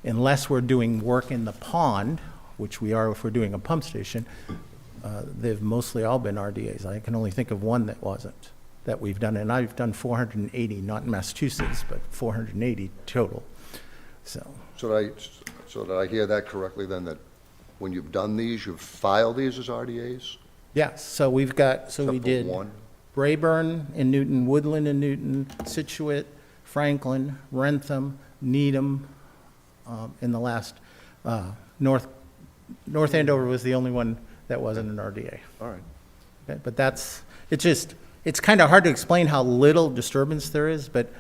unless we're doing work in the pond, which we are if we're doing a pump station, they've mostly all been RDAs. I can only think of one that wasn't, that we've done, and I've done 480, not in Massachusetts, but 480 total. So Did I hear that correctly then, that when you've done these, you've filed these as RDAs? yes, so we Except for did one? Brayburn in Newton, Woodland in Newton, Situate, Franklin, Rentham, Needham, in the last, North Andover was the only one that wasn't an RDA. All right. Okay, but it's kind of hard to explain how little disturbance there is, but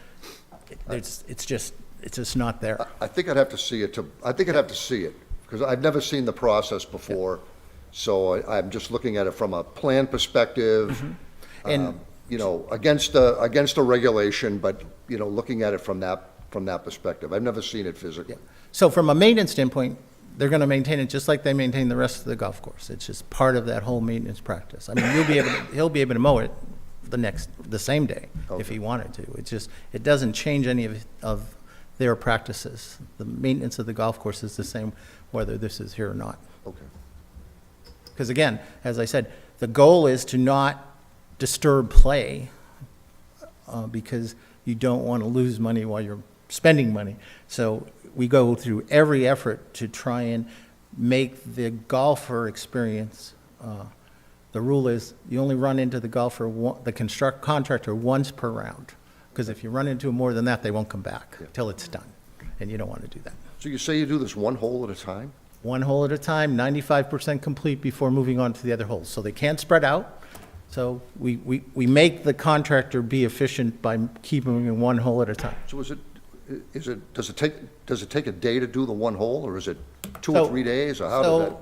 it's just not there. I think I'd have to see it because I've never seen the process before. So I'm just looking at it from a plan perspective, And- against a regulation, but, looking at it from that perspective. I've never seen it physically. So from a maintenance standpoint, they're going to maintain it just like they maintain the rest of the golf course. It's just part of that whole maintenance practice. I mean, he'll be able to mow it the same day if he wanted to. It doesn't change any of their practices. The maintenance of the golf course is the same whether this is here or not. Okay. Because again, as I said, the goal is to not disturb play, because you don't want to lose money while you're spending money. So we go through every effort to try and make the golfer experience. The rule is you only run into the golfer, contractor once per round. Because if you run into them more than that, they won't come back till it's done. And you don't want to do that. So you say you do this one hole at a time? One hole at a time, 95% complete before moving on to the other holes. So they can't spread out. So we make the contractor be efficient by keeping them in one hole at a time. So does it take a day to do the one hole, or is it 2 So- or 3 days, or how does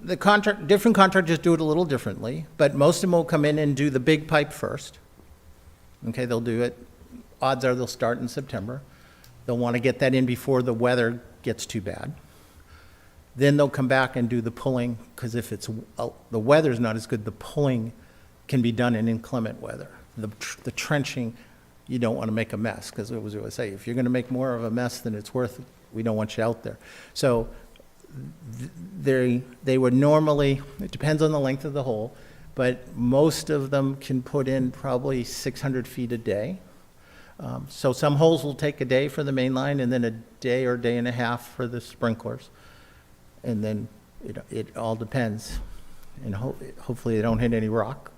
that? Different contractors do it a little differently, but most of them will come in and do the big pipe first. Okay, they'll do it, odds are they'll start in September. They'll want to get that in before the weather gets too bad. Then they'll come back and do the pulling, because if the weather's not as good, the pulling can be done in inclement weather. The trenching, you don't want to make a mess, because it was, say, if you're going to make more of a mess than it's worth, we don't want you out there. So they would normally, it depends on the length of the hole, but most of them can put in probably 600 feet a day. So some holes will take a day for the main line, and then a day or day and a half for the sprinklers. And then it all depends. And hopefully they don't hit any rock,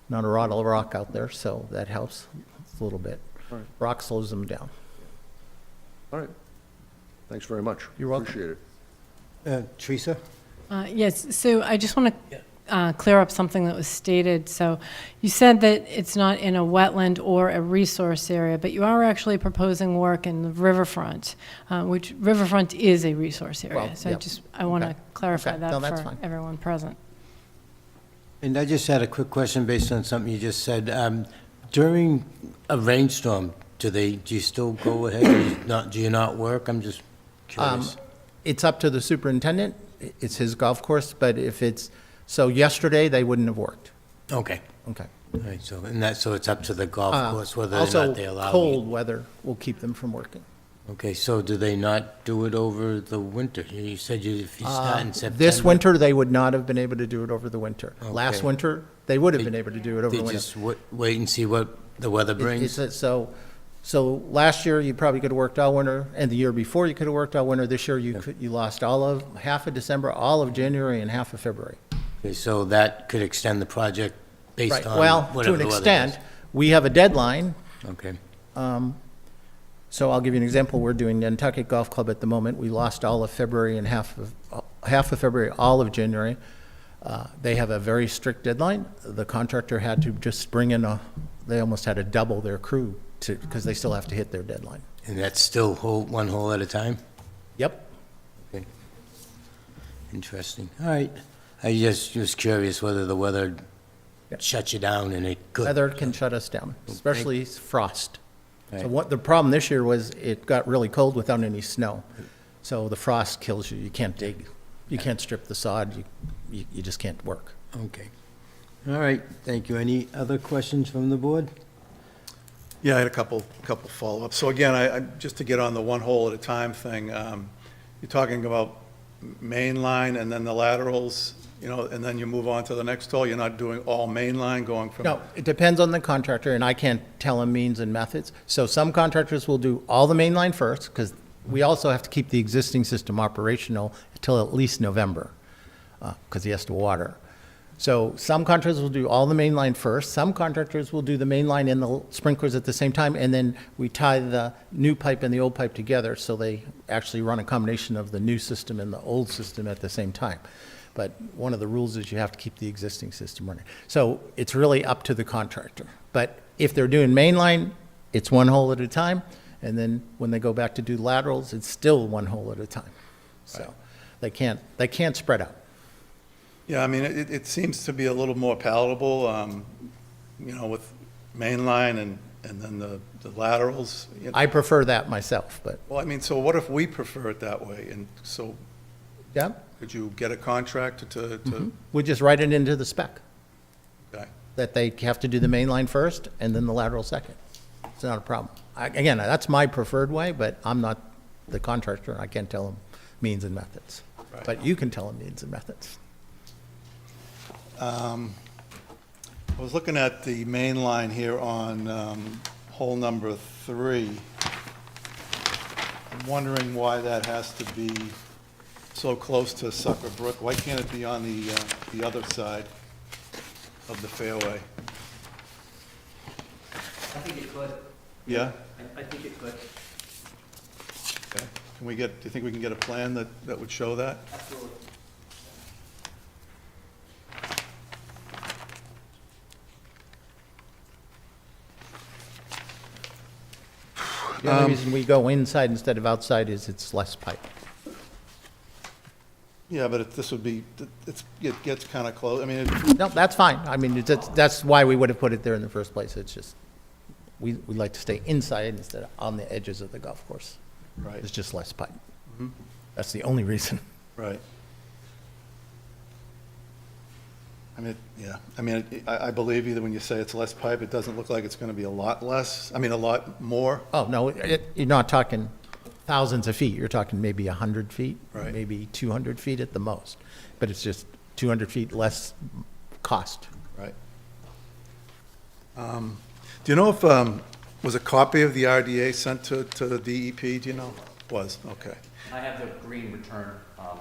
not a lot of rock out there, so that helps a little bit. All right. Rock slows them down. All right. Thanks very much. You're welcome. Appreciate it. Teresa? Yes, so I just want to clear up something that was stated. So you said that it's not in a wetland or a resource area, but you are actually proposing work in the riverfront, which riverfront is a resource area. Well, So yeah. I want to Okay. clarify Okay. that No, that's for fine. everyone present. And I just had a quick question based on something you just said. During a rainstorm, do you still go ahead? Do you not work? I'm just curious. It's up to the superintendent. It's his golf course, but so yesterday, they wouldn't have worked. Okay. Okay. All right, so it's up to the golf course whether or Also, not they allow. cold weather will keep them from working. Okay, so do they not do it over the winter? You said if you start in September. This winter, they would not have been able to do it over the winter. Last Okay. winter, they would have been able to do it over They the winter. just wait and see what the weather brings? So last year, you probably could have worked all winter, and the year before, you could have worked all winter. This year, you lost half of December, all of January, and half of February. Okay, so that could extend the project based Right, on well, to whatever an the weather extent, is? we have a deadline. Okay, So I'll give you an example. We're doing Nantucket Golf Club at the moment. We lost all of February and half of February, all of January. They have a very strict deadline. The contractor had to just bring in they almost had to double their crew because they still have to hit their deadline. and that's still one hole at a time? Yep. Okay. Interesting. All right. I just was curious whether the weather Yep. shuts you down, and it could. Weather can shut us down, especially frost. So Right. what the problem this year was it got really cold without any snow. So the frost kills you. You can't dig. You can't strip the sod. You just can't work. Okay. All right, thank you. Any other questions from the board? Yeah, I had a couple follow-ups. So again, just to get on the one hole at a time thing, you're talking about main line and then the laterals, and then you move on to the next hole? You're not doing all main line going from? No, it depends on the contractor, and I can't tell them means and methods. So some contractors will do all the main line first, because we also have to keep the existing system operational until at least November, because he has to water. So some contractors will do all the main line first. Some contractors will do the main line and the sprinklers at the same time, and then we tie the new pipe and the old pipe together, so they actually run a combination of the new system and the old system at the same time. But one of the rules is you have to keep the existing system running. So it's really up to the contractor. But if they're doing main line, it's one hole at a time, and then when they go back to do laterals, it's still one hole at a time. So they can't spread out. Yeah, I mean, it seems to be a little more palatable, with main line and then the laterals. I prefer that myself, but, Well, I mean, so what if we prefer it that way? And so yeah, could you get a contractor to, we just write it into the spec, okay. that they have to do the main line first and then the lateral second. It's not a problem. Again, that's my preferred way, but I'm not the contractor. I can't tell them means and methods. Right. But you can tell them means and methods. I was looking at the main line here on hole number 3. I'm wondering why that has to be so close to Sucker Brook. Why can't it be on the other side of the fairway? I think it could. Yeah? I think it could. Okay. Do you think we can get a plan that would show that? Absolutely. The only reason we go inside instead of outside is it's less pipe. Yeah, but this would be, it gets kind of close. I mean, No, that's fine. I mean, that's why we would have put it there in the first place. It's just, we like to stay inside instead of on the edges of the golf course. right, It's just less pipe. That's the only reason. right. I mean, yeah, I mean, I believe you that when you say it's less pipe, it doesn't look like it's going to be a lot less, I mean, a lot more. Oh, no, you're not talking thousands of feet. You're talking maybe 100 feet, Right. maybe 200 feet at the most. But it's just 200 feet less cost. Right. Do you know if, was a copy of the RDA sent to the DEP, do you know? Was, okay. I have the green return postage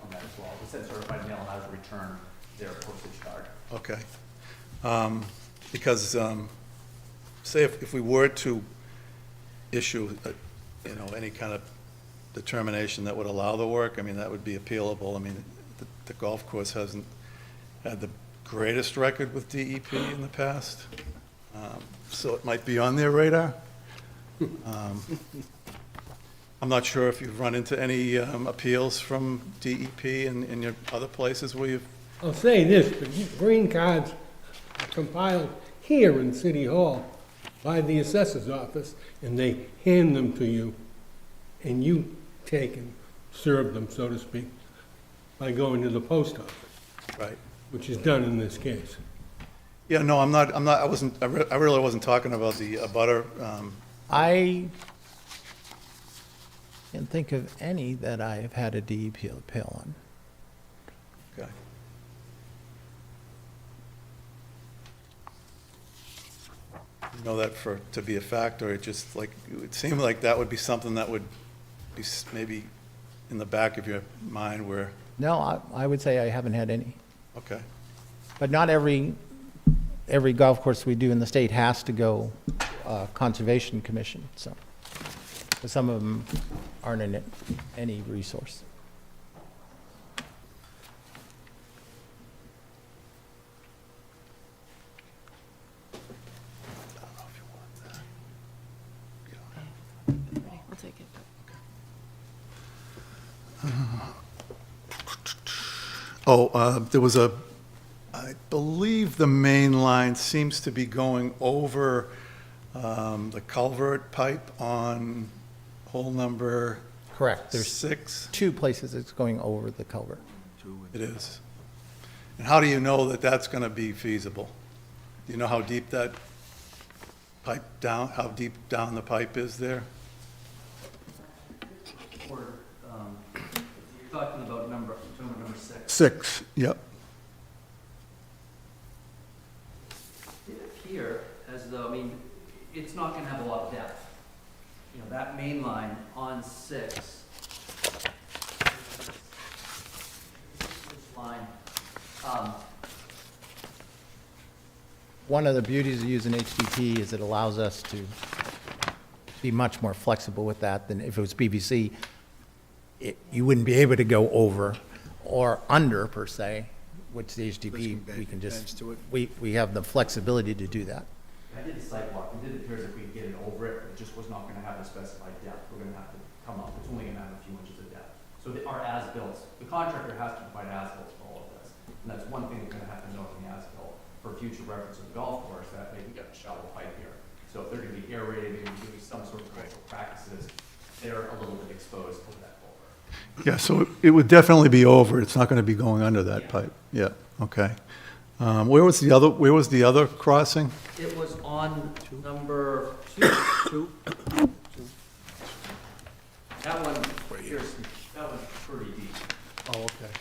on that as well. It said certified mail has to return their postage card. Okay. Because, say if we were to issue, any kind of determination that would allow the work, I mean, that would be appealable. I mean, the golf course hasn't had the greatest record with DEP in the past, so it might be on their radar. I'm not sure if you've run into any appeals from DEP in your other places where you've, I'll say this, the green cards are compiled here in City Hall by the assessor's office, and they hand them to you, and you take and serve them, so to speak, by going to the post office, right, which is done in this case. Yeah, no, I really wasn't talking about the abutter. I can't think of any that I have had a DEP appeal on. Okay. You know that to be a fact, or it just like, it would seem like that would be something that would be maybe in the back of your mind where, No, I would say I haven't had any. okay. But not every golf course we do in the state has to go Conservation Commission, so. But some of them aren't in any resource. We'll take it. There was I believe the main line seems to be going over the culvert pipe on hole number Correct. There's 6. 2 places it's going over the culvert. It is. And how do you know that that's going to be feasible? Do you know how deep that how deep down the pipe is there? Or, you're talking about number 6. 6, yep. It appear as though, I mean, it's not gonna have a lot of depth. You know, that main line on 6. This line, One of the beauties of using HDP is it allows us to be much more flexible with that than if it was PVC. You wouldn't be able to go over or under per se, which the HDP, we can just, we have the flexibility to do that. I did the sidewalk, it did appear as if we could get it over it, it just was not gonna have the specified depth, we're gonna have to come up, it's only gonna have a few inches of depth. So our as-built, the contractor has to provide as-built for all of this, and that's one thing we're gonna have to note in the as-built for future reference of the golf course, that maybe got a shallow pipe here. So if they're gonna be aerating and doing some sort of cultural practices, they're a little bit exposed to that culvert. Yeah, so it would definitely be over. It's not going to be going under that pipe. Yeah, okay. Where was the other crossing? It was on number 2. That one, that one's pretty deep. Oh, okay.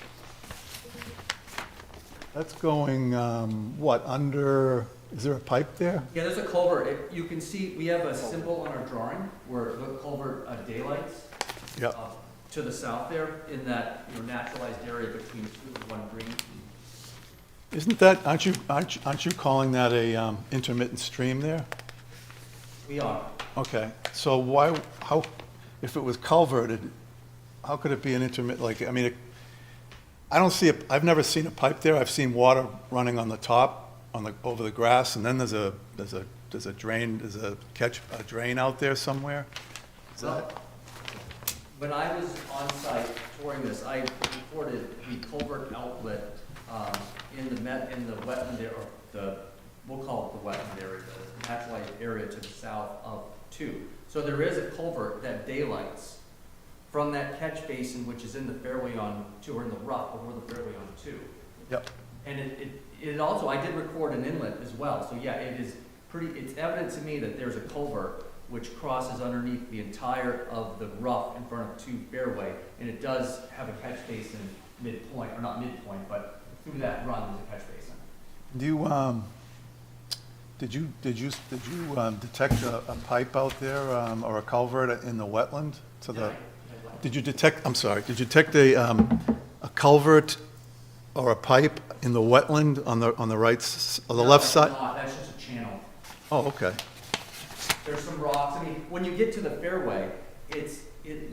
That's going, what, under, is there a pipe there? Yeah, there's a culvert. You can see, we have a symbol on our drawing where the culvert daylights. Yep. To the south there, in that, naturalized area between 2 and 1 green. Isn't that, aren't you calling that a intermittent stream there? We are. Okay, so if it was culverted, how could it be an intermittent, like, I mean, I've never seen a pipe there. I've seen water running on the top, over the grass, and then there's a drain out there somewhere? Is that? When I was on site touring this, I reported the culvert outlet in the wetland area, or we'll call it the wetland area, the naturalized area to the south of 2. So there is a culvert that daylights from that catch basin, which is in the fairway on 2, or in the rough over the fairway on 2. Yep. And it also, I did record an inlet as well, so yeah, it's evident to me that there's a culvert which crosses underneath the entire of the rough in front of 2 fairway, and it does have a catch basin midpoint, or not midpoint, but through that run there's a catch basin. Do you, did you detect a pipe out there, or a culvert in the wetland to the? Did you detect a culvert or a pipe in the wetland on the right, on the left side? No, that's just a channel. Oh, okay. There's some rocks. I mean, when you get to the fairway, it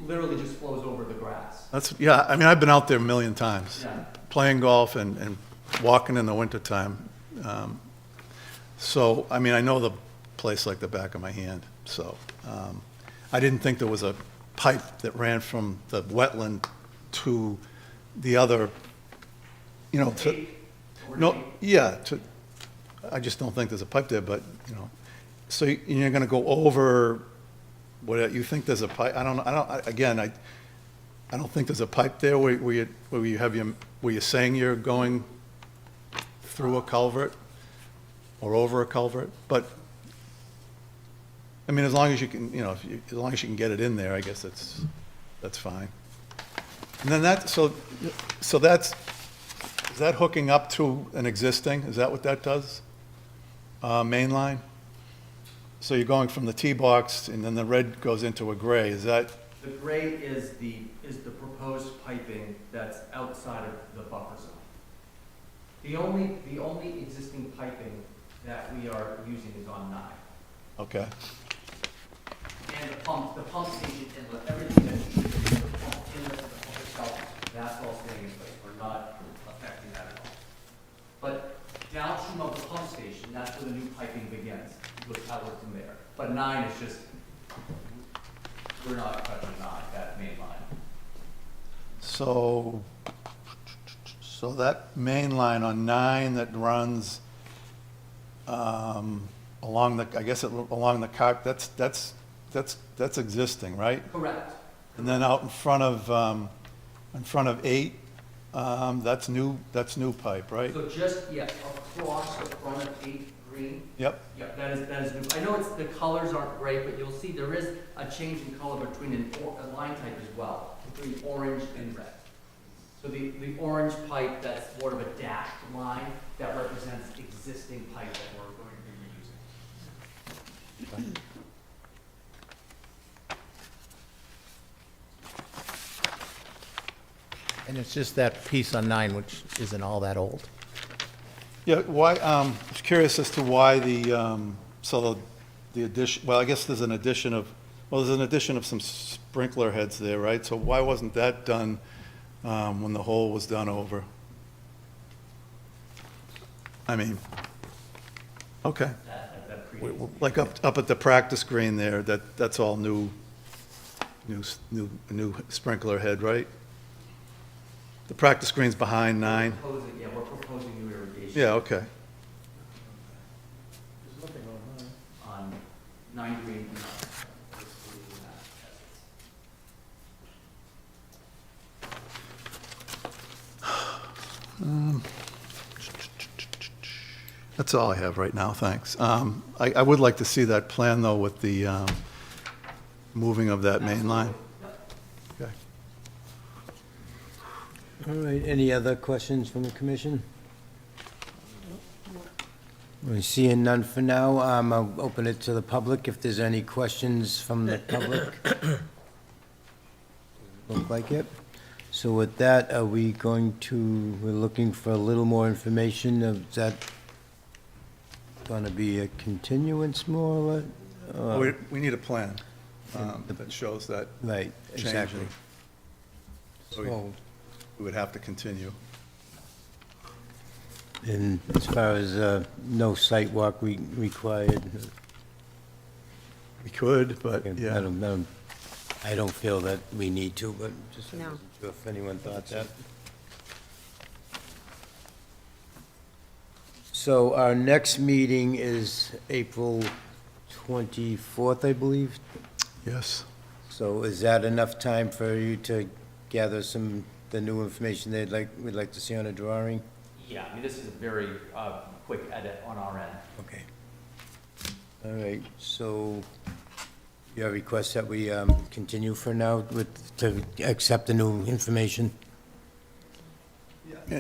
literally just flows over the grass. Yeah, I mean, I've been out there a million times, Yeah. playing golf and walking in the wintertime. So, I mean, I know the place like the back of my hand, so I didn't think there was a pipe that ran from the wetland to the other, I just don't think there's a pipe there, but, so you're gonna go over, what, you think there's a pipe, I don't think there's a pipe there where you're saying you're going through a culvert? or over a culvert, but, I mean, as long as you can, you know, as long as you can get it in there, I guess that's fine. And then so that's, is that hooking up to an existing, is that what that does? Main line? So you're going from the T-box, and then the red goes into a gray, is that, The gray is the proposed piping that's outside of the buffer zone. The only existing piping that we are using is on 9. okay. And the pump station inlet, everything that's the pump inlet, the pump itself, that's all staying in place. We're not affecting that at all. But downstream of the pump station, that's where the new piping begins, with outlet from there. But 9 is just, we're not touching 9, that main line. So that main line on 9 that runs along the, I guess along the car, that's existing, right? Correct. And then out in front of 8, that's new pipe, right? So just, yeah, across the front of 8 green. Yep, Yeah, that is new. I know the colors aren't great, but you'll see there is a change in color between a line type as well, between orange and red. So the orange pipe, that's more of a dashed line, that represents existing pipe that we're going to be reusing. And it's just that piece on 9, which isn't all that old. yeah, why, I was curious as to why the addition, well, I guess there's an addition of some sprinkler heads there, right? So why wasn't that done when the hole was done over? I mean, okay. Like up at the practice green there, that's all new sprinkler head, right? The practice green's behind 9. We're proposing new irrigation. Yeah, okay. On 9 green. That's all I have right now, thanks. I would like to see that plan, though, with the moving of that main line. Okay. All right, any other questions from the commission? We're seeing none for now. I'll open it to the public if there's any questions from the public. Look like it. So with that, are we going to, we're looking for a little more information. Is that going to be a continuance more or what? We need a plan that shows that Right, exactly. changing. So So, we would have to continue. and as far as no site walk required, We could, but, I yeah. I don't feel that we need to, but just No. wasn't sure if anyone thought that. So our next meeting is April 24th, I believe. Yes. So is that enough time for you to gather the new information we'd like to see on a drawing? Yeah, I mean, this is a very quick edit on our end. Okay. All right, so your request that we continue for now to accept the new information?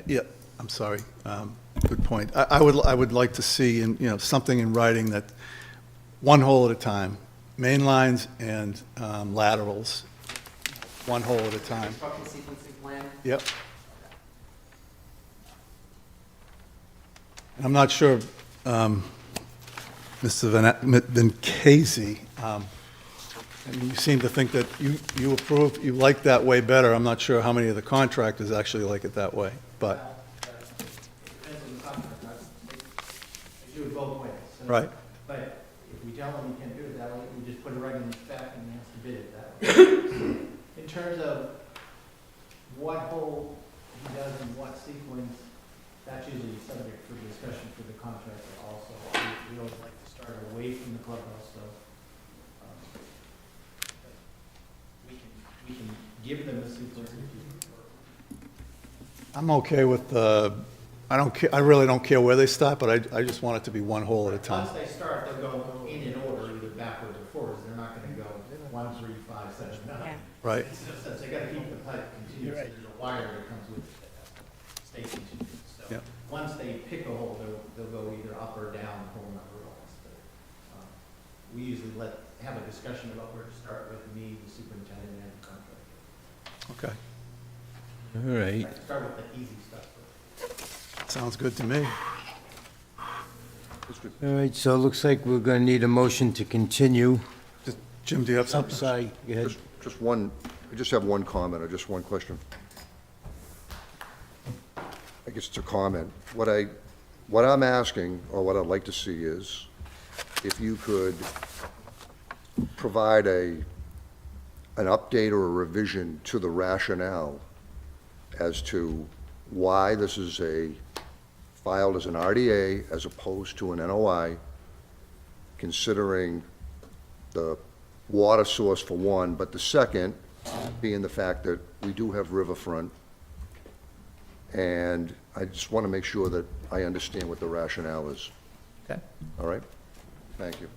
Yeah, I'm sorry. Good point. I would like to see, something in writing that, one hole at a time, main lines and laterals, one hole at a time. Construction sequencing plan? Yep. And I'm not sure, Mr. Vincasey, and you seem to think that you like that way better. I'm not sure how many of the contractors actually like it that way, but, Depends on the contract. I do it both ways. right. But if we tell them we can't do it that way, we just put it right in the spec and he has to bid it that way. In terms of what hole he does in what sequence, that's usually subject for discussion for the contractor also. We always like to start away from the clubhouse, so. We can give them a sequence if you prefer. I'm okay with I really don't care where they start, but I just want it to be one hole at a time. Once they start, they'll go in order, either backwards or forwards. They're not gonna go 1, 3, 5, 7, 9. Right. Since they gotta keep the pipe continuous, there's a wire that comes with stations. So, Yep. once they pick a hole, they'll go either up or down the whole number of holes. But, we usually have a discussion about where to start with, me, the superintendent, and the contractor. Okay, All right. Like, start with the easy stuff first. sounds good to me. All right, so it looks like we're going to need a motion to continue. Jim, do you have I'm something? sorry, go ahead. Just one, I just have one comment, or just one question. I guess it's a comment. What I'm asking, or what I'd like to see is, if you could provide an update or a revision to the rationale as to why this is filed as an RDA as opposed to an NOI, considering the water source for one, but the second being the fact that we do have riverfront. And I just want to make sure that I understand what the rationale is. Okay. All right? Thank you.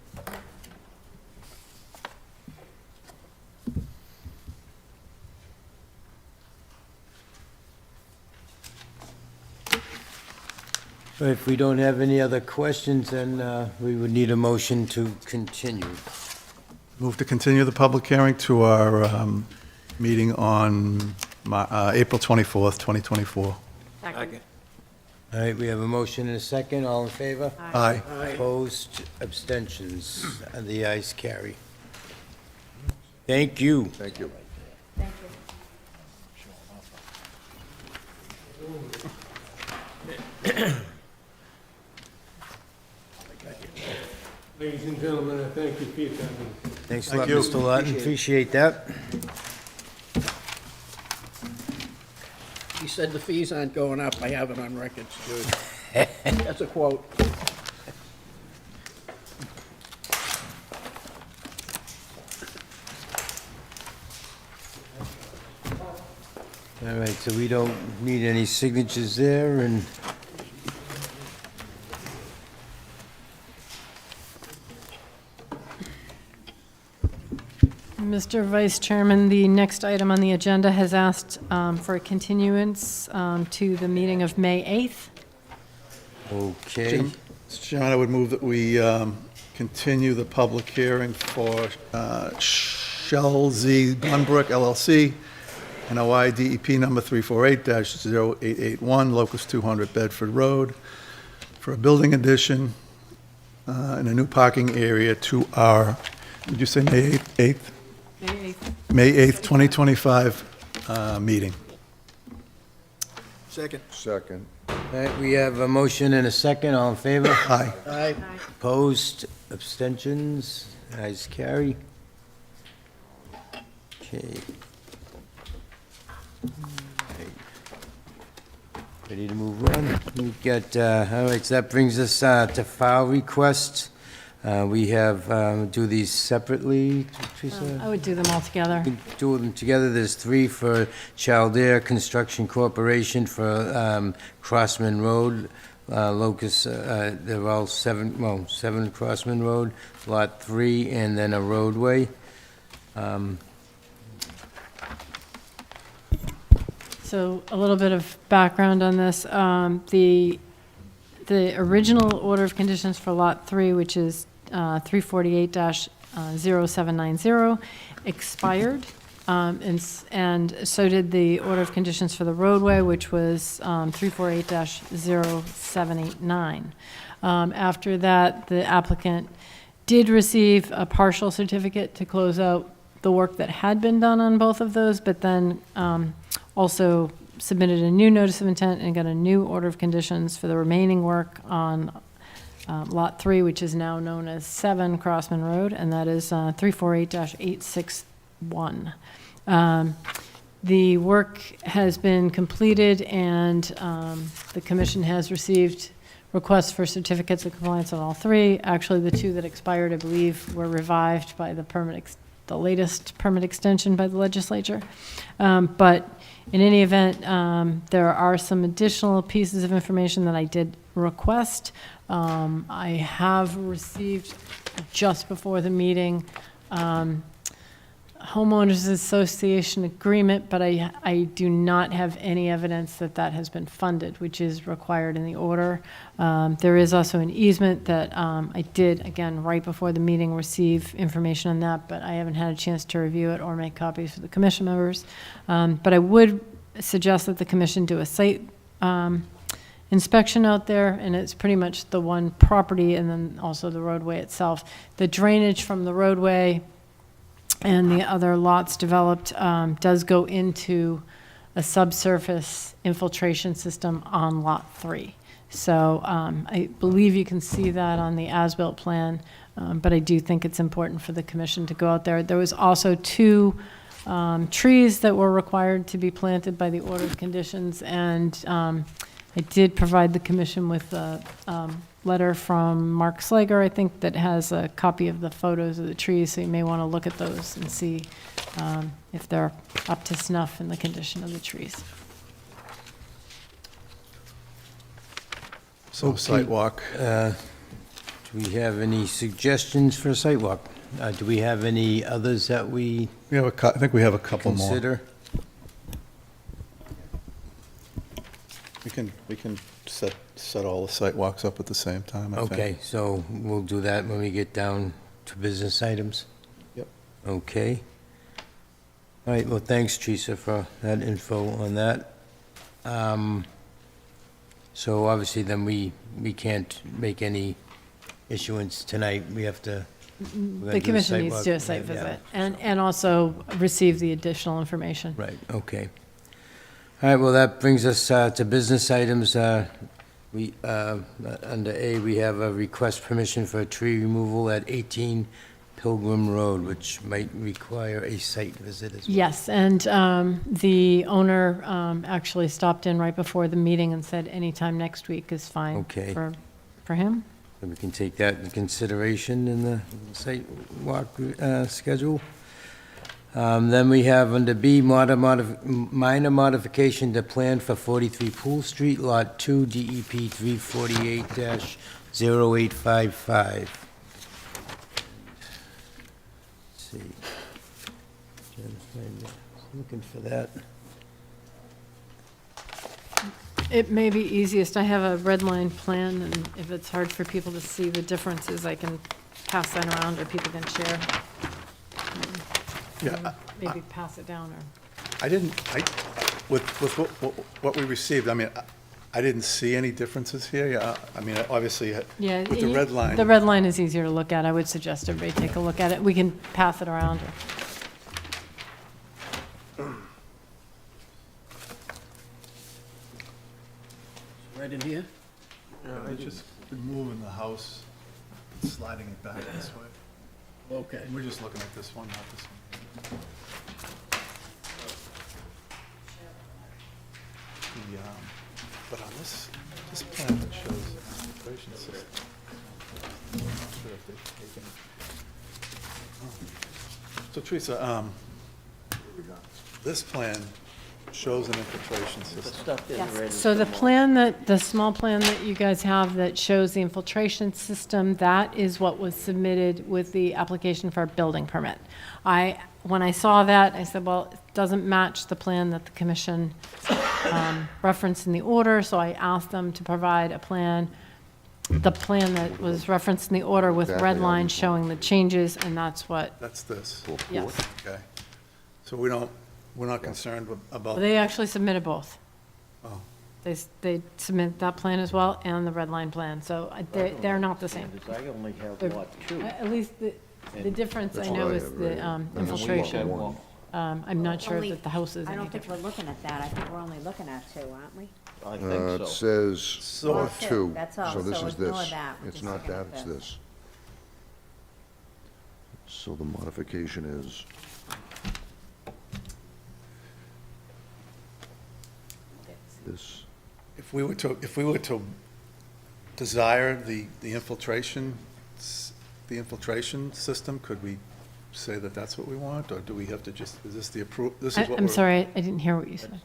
If we don't have any other questions, then we would need a motion to continue. Move to continue the public hearing to our meeting on April 24th, 2024. Second. All right, we have a motion and a second. All in favor? Aye. Opposed, abstentions, the ayes carry. Thank you. Thank you. Ladies and gentlemen, I thank you for your time. Thanks a lot, Thank you. Mr. Lawton, appreciate that. He said the fees aren't going up. I have it on record, Stuart. That's a quote. All right, so we don't need any signatures there, and Mr. Vice Chairman, the next item on the agenda has asked for a continuance to the meeting of May 8th. okay. Mr. Chairman, I would move that we continue the public hearing for Shell Z Gunbrook LLC, NOI DEP number 348-0881, locus 200 Bedford Road, for a building addition and a new parking area to our, did you say May 8th? May 8th. May 8th, 2025 meeting. Second. Second. All right, we have a motion and a second. All in favor? Aye. Aye. Opposed, abstentions, ayes carry. Okay. Ready to move on? We've got, all right, so that brings us to file requests. We have, do these separately, Teresa? I would do them all together. We can do them together. There's 3 for Chaldea Construction Corporation for Crossman Road, Locust, they're all 7 Crossman Road, Lot 3, and then a roadway. So a little bit of background on this. The original order of conditions for Lot 3, which is 348-0790, expired, and so did the order of conditions for the roadway, which was 348-0789. After that, the applicant did receive a partial certificate to close out the work that had been done on both of those, but then also submitted a new notice of intent and got a new order of conditions for the remaining work on Lot 3, which is now known as 7 Crossman Road, and that is 348-861. The work has been completed, and the commission has received requests for certificates of compliance on all 3. Actually, the 2 that expired, I believe, were revived by the the latest permit extension by the legislature. But in any event, there are some additional pieces of information that I did request. I have received just before the meeting homeowners association agreement, but I do not have any evidence that that has been funded, which is required in the order. There is also an easement that I did, again, right before the meeting, receive information on that, but I haven't had a chance to review it or make copies for the commission members. But I would suggest that the commission do a site inspection out there, and it's pretty much the one property and then also the roadway itself. The drainage from the roadway and the other lots developed does go into a subsurface infiltration system on Lot 3. So I believe you can see that on the as-built plan, but I do think it's important for the commission to go out there. There was also 2 trees that were required to be planted by the order of conditions, and I did provide the commission with a letter from Mark Slager, I think, that has a copy of the photos of the trees, so you may want to look at those and see if they're up to snuff in the condition of the trees. So sidewalk. Do we have any suggestions for a sidewalk? Do we have any others that we We have I think we have a couple more. consider? We can set all the sidewalks up at the same time, I think. Okay, so we'll do that when we get down to business items? Yep. Okay. All right, well, thanks, Teresa, for that info on that. So obviously, then we can't make any issuance tonight. We have to. The commission needs to do a site visit and also receive the additional information. Right, okay. All right, well, that brings us to business items. We, under A, we have a request permission for a tree removal at 18 Pilgrim Road, which might require a site visit as well. Yes, and the owner actually stopped in right before the meeting and said anytime next week is fine Okay. for him. So we can take that into consideration in the site walk schedule. Then we have under B, minor modification to plan for 43 Pool Street, Lot 2, DEP 348-0855. Let's see. Looking for that. It may be easiest, I have a red line plan, and if it's hard for people to see the differences, I can pass that around, or people can share. Yeah, Maybe pass it down, or... with what we received, I mean, I didn't see any differences here. Yeah, I mean, obviously, Yeah, with the red line. The red line is easier to look at. I would suggest everybody take a look at it. We can pass it around. Right in here? They're just removing the house, sliding it back this way. Okay. We're just looking at this one, not this one. But on this plan that shows the filtration system, I'm not sure if they've taken. So Teresa, this plan shows an infiltration The system. stuff didn't ready. So the plan that, the small plan that you guys have that shows the infiltration system, that is what was submitted with the application for a building permit. When I saw that, I said, well, it doesn't match the plan that the commission referenced in the order, so I asked them to provide a plan, the plan that was referenced in the order with red lines showing the changes, and that's what, That's this. yes. Okay. So we're not concerned about. They actually submitted both. Oh. They submit that plan as well and the red line plan, so they're not the same. I only have They're- lot 2. At least the difference I That's know what I is have, the right? infiltration. I'm not sure Only- that the house is I any don't think different. we're looking at that. I think we're only looking at 2, aren't we? I It think so. says Well, lot that's it. 2, That's all. so this So is ignore this. that. We're It's just not looking that, at it's this. this. So the modification is, this, If we were to desire the infiltration system, could we say that that's what we want, or do we have to just, is this the this is what I'm we're... sorry, I didn't hear what you said.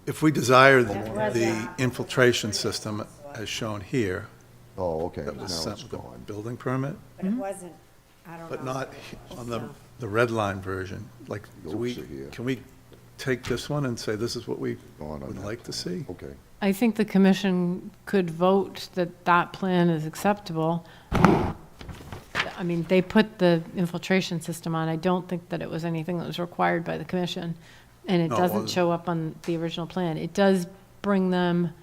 If we desire was the not. infiltration system as shown here, Oh, okay, that now was it's sent with a gone. building permit, But it wasn't, I don't know. but not on No. the red line version, like, do we, Oops, here. can we take this one and say this is what we Gone on would that like to see? Okay. I think the commission could vote that that plan is acceptable. I mean, they put the infiltration system on. I don't think that it was anything that was required by the commission, and it No, it doesn't wasn't. show up on the original plan. It does bring them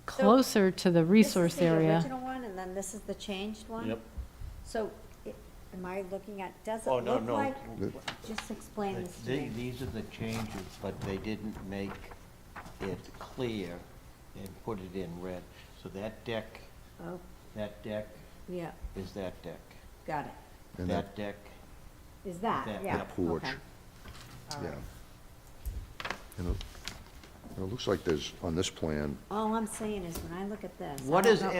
closer to the resource This is the area. original one, and then this is the changed one? Yep. So, am I looking at, does it Oh, no, look no. like, just explain this to me. These are the changes, but they didn't make it clear and put it in red. So that deck Oh, yeah, is that deck. got it. And That deck, Is that, That- yeah, that porch. okay. All Yeah. right. And it looks like there's, on this plan, All I'm saying is, when I look at this. I what don't is know-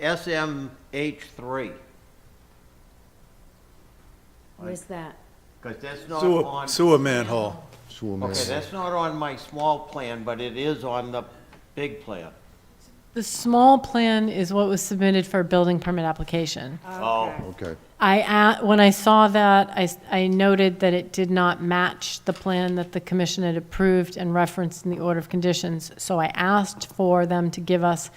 SMH3? Where's that? Because that's not Sewer, on, sewer manhole. sewer okay, manhole. that's not on my small plan, but it is on the big plan. The small plan is what was submitted for a building permit application. Oh. Okay. Okay, When I saw that, I noted that it did not match the plan that the commission had approved and referenced in the order of conditions. So I asked for them to give us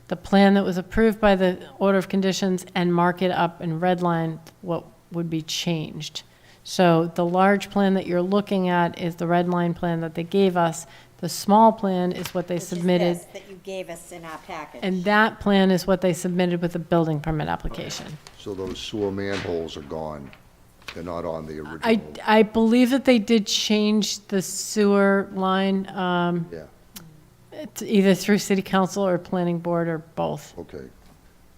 the plan that was approved by the order of conditions and mark it up in red line what would be changed. So the large plan that you're looking at is the red line plan that they gave us. The small plan is what they submitted. Which is this that you gave us in our package. And that plan is what they submitted with the building permit application. so those sewer manholes are gone. They're not on the original. I believe that they did change the sewer line, Yeah, it's either through city council or planning board or both. okay.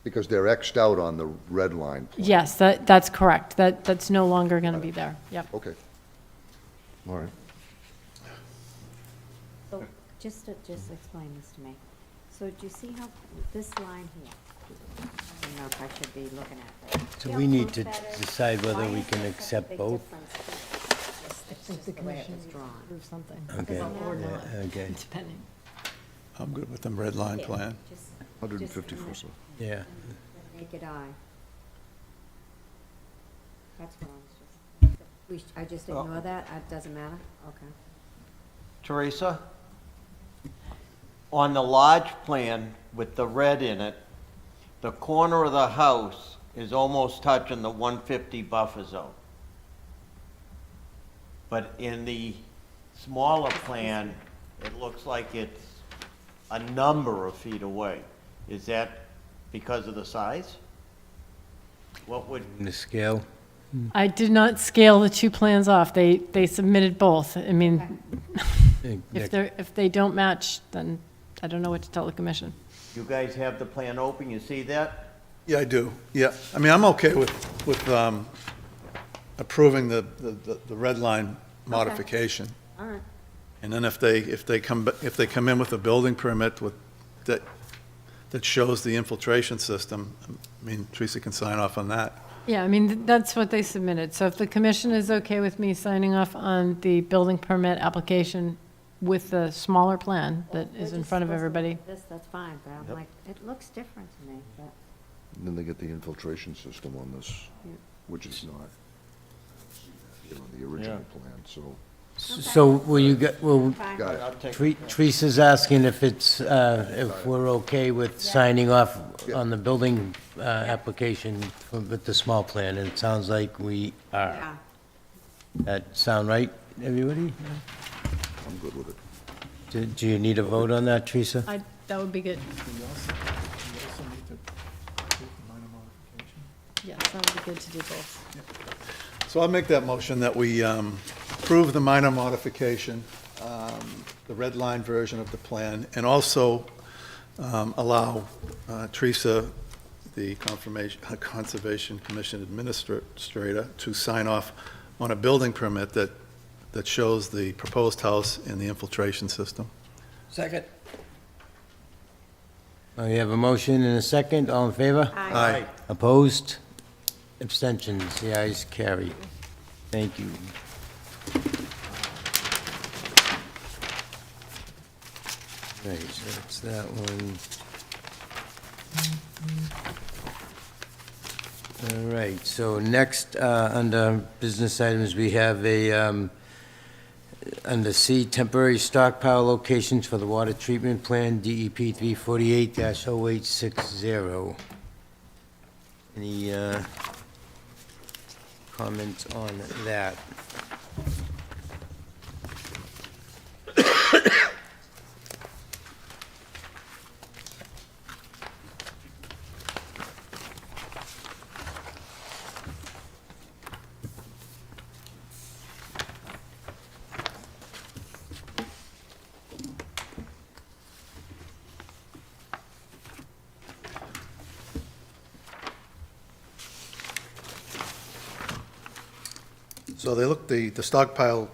Because they're Xed out on the red line plan. Yes, that's correct. That's no longer going to be there. Yep. Okay. All right. So, just explain this to me. So do you see how, this line here, I don't know if I should be looking at that. So See we how need close to that is? decide whether Why we is can there such a accept big both. difference? It's just the way it was drawn. Approve something. Okay. Or not, Yeah, okay, depending. I'm good with the red line Yeah, plan. just 154, so. yeah. naked eye. That's what I was just, I just ignore that? It doesn't matter? Okay. Teresa? On the large plan with the red in it, the corner of the house is almost touching the 150 buffer zone. But in the smaller plan, it looks like it's a number of feet away. Is that because of the size? What would, The scale, I did not scale the two plans off. They submitted both. I mean, if they don't match, then I don't know what to tell the commission. you guys have the plan open, you see that? Yeah, I do, yeah. I mean, I'm okay with approving the red line modification. All right. And then if they come in with a building permit that shows the infiltration system, I mean, Teresa can sign off on that. Yeah, I mean, that's what they submitted. So if the commission is okay with me signing off on the building permit application with the smaller plan that is in front of everybody. This, that's fine, but I'm like, it looks different to me, but. And then they get the infiltration system on this, Yeah. which is not, the original plan, so. so will you get, will, Fine. Got it. I'll take Teresa's asking if it's, if we're okay with signing off on the building application with the small plan, and it sounds like we are. Yeah. That sound right, everybody? I'm good with it. Do you need a vote on that, Teresa? That would be good. Yes, that would be good to do both. So I'll make that motion that we approve the minor modification, the red line version of the plan, and also allow Teresa, the Conservation Commission Administrator, to sign off on a building permit that shows the proposed house and the infiltration system. Second. We have a motion and a second, all in favor? Aye. Opposed? Abstentions, the ayes carry. Thank you. Right, so that's that one. All right, so next, under business items, we have under C, temporary stockpile locations for the water treatment plan, DEP 348-0860. Any comments on that? So they look, the stockpiling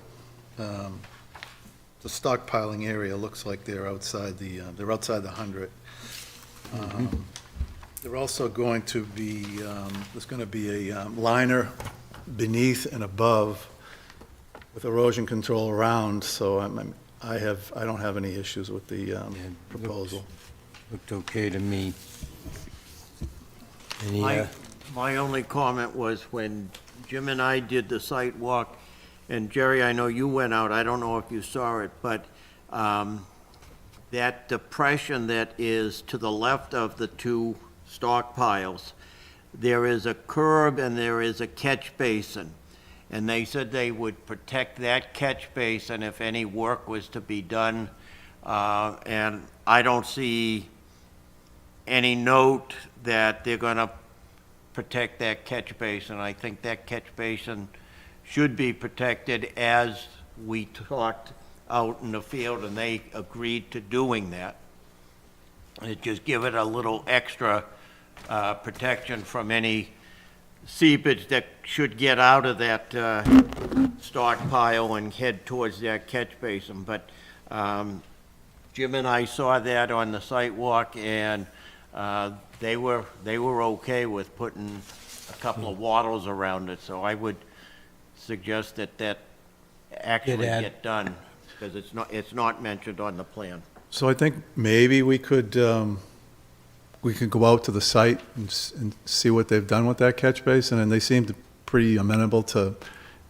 area looks like they're outside the 100. They're also going to be, there's going to be a liner beneath and above with erosion control around, so I don't have any issues with the proposal. Looked okay to me. Any, My only comment was when Jim and I did the site walk, and Jerry, I know you went out, I don't know if you saw it, but that depression that is to the left of the two stockpiles, there is a curb and there is a catch basin. And they said they would protect that catch basin if any work was to be done. And I don't see any note that they're gonna protect that catch basin. I think that catch basin should be protected as we talked out in the field, and they agreed to doing that. And just give it a little extra protection from any seepage that should get out of that stockpile and head towards that catch basin. But Jim and I saw that on the site walk, and they were okay with putting a couple of wattles around it, so I would suggest that actually get done, because it's not mentioned on the plan. So I think maybe we could go out to the site and see what they've done with that catch basin, and they seemed pretty amenable to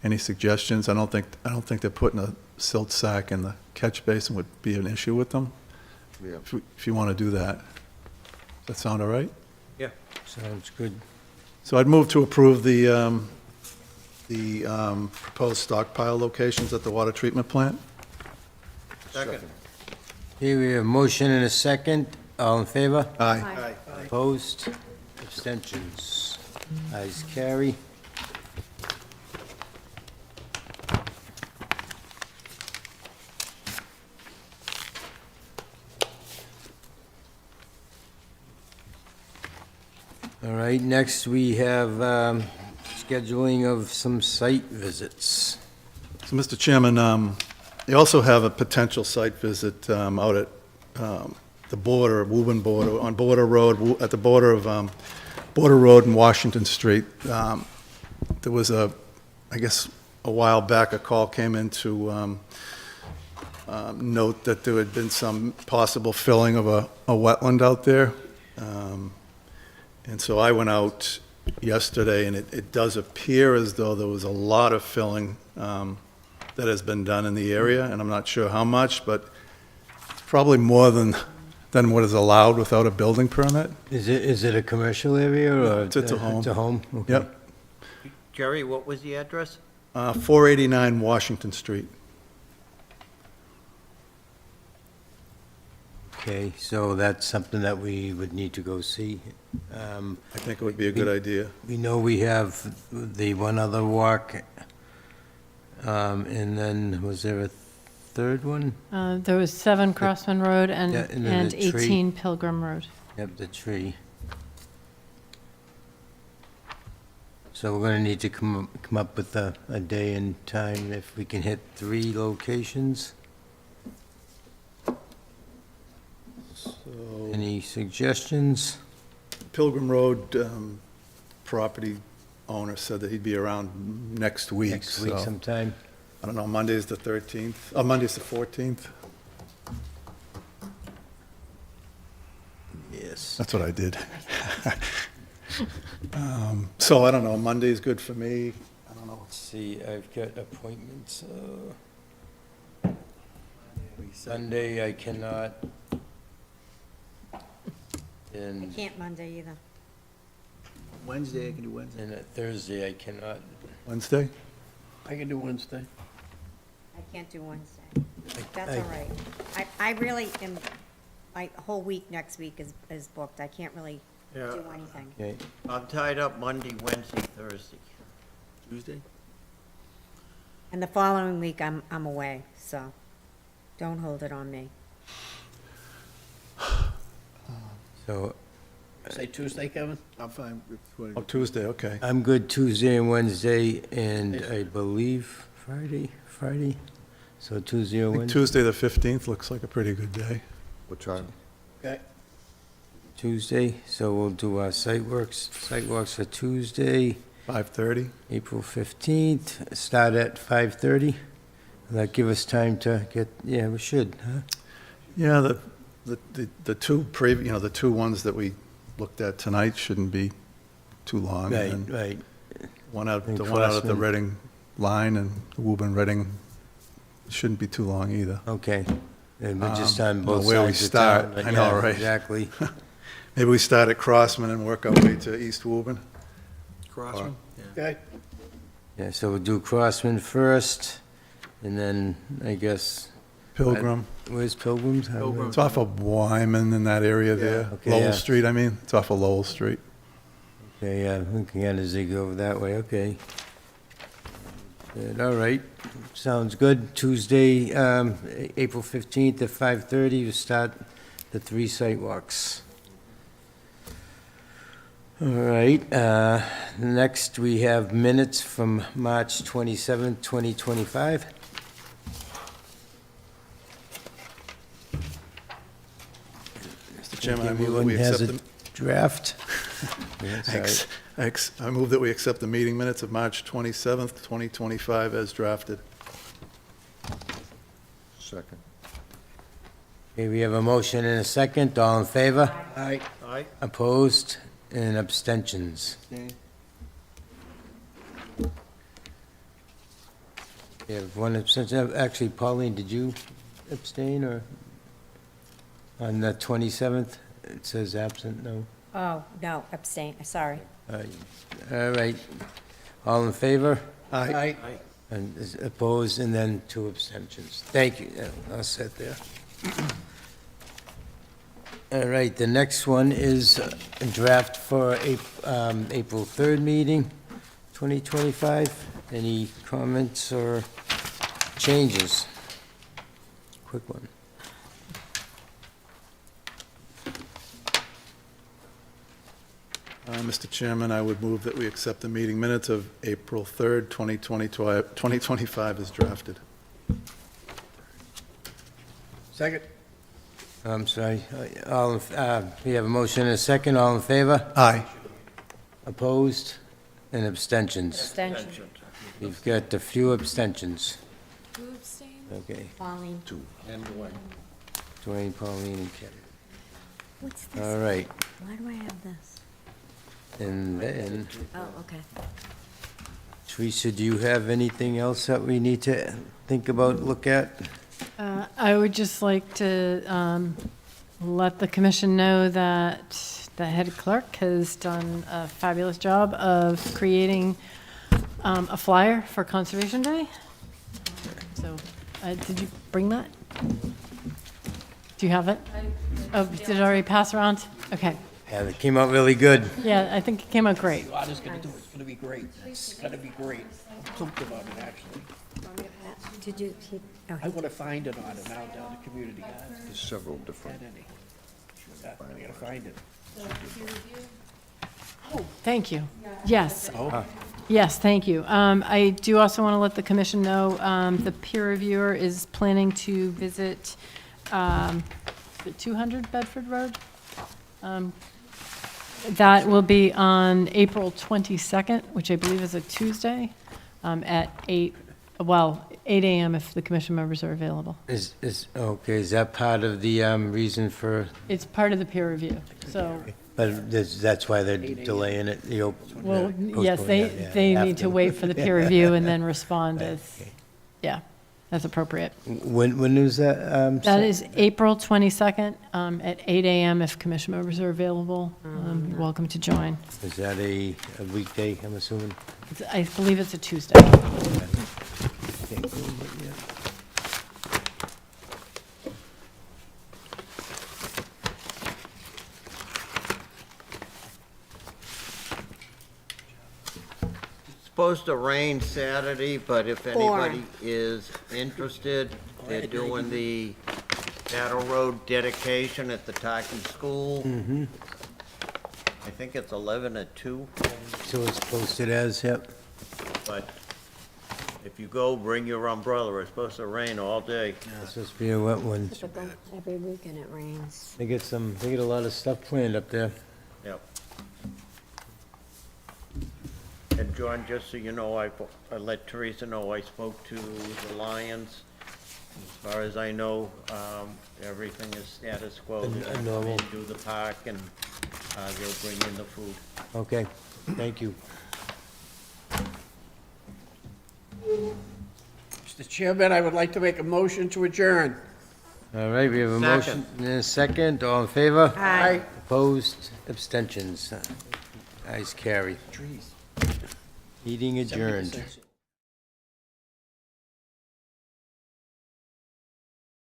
any suggestions. I don't think they're putting a silt sack in the catch basin would be an issue with them. Yeah. If you want to do that. Does that sound all right? Yeah. sounds good. So I'd move to approve the proposed stockpile locations at the water treatment plant. Second. Here we have a motion and a second. All in favor? Aye. Opposed? Abstentions? Ayes carry. All right, next we have scheduling of some site visits. So, Mr. Chairman, you also have a potential site visit out at the border, Woburn border, on Border Road, at the border of Border Road and Washington Street. There was I guess, a while back, a call came in to note that there had been some possible filling of a wetland out there. And so I went out yesterday, and it does appear as though there was a lot of filling that has been done in the area, and I'm not sure how much, but it's probably more than what is allowed without a building permit. Is it a commercial area or? It's a home. It's a home? Okay. Yep. Jerry, what was the address? 489 Washington Street. Okay, so that's something that we would need to go see. I think it would be a good idea. We know we have the one other walk, and then, was there a third one? There was 7 Crossman Road and Yeah, and then the tree. 18 Pilgrim Road. Yep, the tree. So we're gonna need to come up with a day and time if we can hit 3 locations. So Any suggestions? Pilgrim Road property owner said that he'd be around next week. Next week so, sometime? I don't know, Monday's the 13th, oh, Monday's the 14th? Yes. That's what I did. So I don't know, Monday's good for me. I don't know. Let's see, I've got appointments. Sunday, I cannot. I And, can't Monday either. Wednesday, I can do Wednesday. and Thursday, I cannot. Wednesday? I can do Wednesday. I can't do Wednesday. That's I- all right. I really am, my whole week next week is booked. I can't really Yeah. do anything. Okay, I'm tied up Monday, Wednesday, Thursday. Tuesday? And the following week, I'm away, so don't hold it on me. so Say Tuesday, Kevin? I'm fine. If you wanna Oh, do- Tuesday, okay. I'm good Tuesday and Wednesday, and I believe Friday? So Tuesday or I think Wednesday? Tuesday, the 15th looks like a pretty good day. What time? Okay. Tuesday, so we'll do our site walks for Tuesday, 5:30? April 15th, start at 5:30. Will that give us time to get, yeah, we should, huh? Yeah, the two the two ones that we looked at tonight shouldn't be too long. Right, and right. One out, And the one out at the Crossman. Reading line and the Woburn Reading shouldn't be too long either. Okay. And we're just Um, on well, both where we sides of town. start, I know, Yeah, right? Exactly. Maybe we start at Crossman and work our way to East Woburn? Crossman? Yeah. Okay. Yeah, so we'll do Crossman first, and then, I guess, Pilgrim. where's Pilgrims? Pilgrim. It's off of Wyman in that area there. Okay, Lowell yeah. Street, I mean. It's off of Lowell Street. Okay, yeah, we can get as they go over that way, okay. Good, all right, sounds good. Tuesday, April 15th at 5:30, you start the 3 site walks. All right, next we have minutes from March 27th, 2025. Mr. Chairman, I move that Everyone we has accept a the... draft? Yeah, sorry. I move that we accept the meeting minutes of March 27th, 2025 as drafted. Second. Okay, we have a motion and a second, all in favor? Aye. Aye. Opposed and abstentions. We have one abstention. Actually, Pauline, did you abstain, or on the 27th? It says absent, no? Oh, no, abstain, sorry. All right. All in favor? Aye. And is opposed, and then 2 abstentions. Thank you. Yeah, I'll sit there. All right, the next one is a draft for April 3rd meeting, 2025. Any comments or changes? Quick one. Mr. Chairman, I would move that we accept the meeting minutes of April 3rd, 2025 as drafted. Second? I'm sorry. We have a motion and a second. All in favor? Aye. Opposed and abstentions. Abstention. We've got a few abstentions. Who abstained? Okay. Pauline. And Dwayne. Dwayne, Pauline, and Kevin. What's All this? right. Why do I have this? And then, Oh, okay. Teresa, do you have anything else that we need to think about, look at? I would just like to let the commission know that the head clerk has done a fabulous job of creating a flyer for Conservation Day. So, did you bring that? Do you have it? Oh, did it already pass around? Okay. Yeah, it came out really good. Yeah, I think it came out great. God is gonna do it. It's gonna be great. It's gonna be great. I'm pumped about it, actually. Did you, oh, I wanna find it on it now down the community garden. There's several different. Had any. I gotta find it. Thank you. Yes. Yes, thank you. I do also want to let the commission know, the peer reviewer is planning to visit, the 200 Bedford Road. That will be on April 22nd, which I believe is a Tuesday, at 8 a.m. if the commission members are available. Is, is that part of the reason for, It's part of the peer review, so, but that's why they're delaying it? well, yes, they need to wait for the peer review and then respond as, yeah, as appropriate. When is that? That is April 22nd, at 8 a.m. if commission members are available. You're welcome to join. Is that a weekday, I'm assuming? I believe it's a Tuesday. Supposed to rain Saturday, but if anybody is interested, they're doing the Battle Road dedication at the Taki School. I think it's 11 to 2, So it's posted as, yep. but if you go, bring your umbrella. It's supposed to rain all day. It's supposed to be a wet one. Typical, every weekend it rains. They get a lot of stuff planned up there. Yep. And John, just so you know, I let Teresa know I spoke to the Lions. As far as I know, everything is status quo. They're gonna come Normal. in, do the park, and they'll bring in the food. Okay, thank you. Mr. Chairman, I would like to make a motion to adjourn. All right, we have a motion and a second. All in favor? Aye. Opposed? Abstentions? Ayes carry. Meeting adjourned.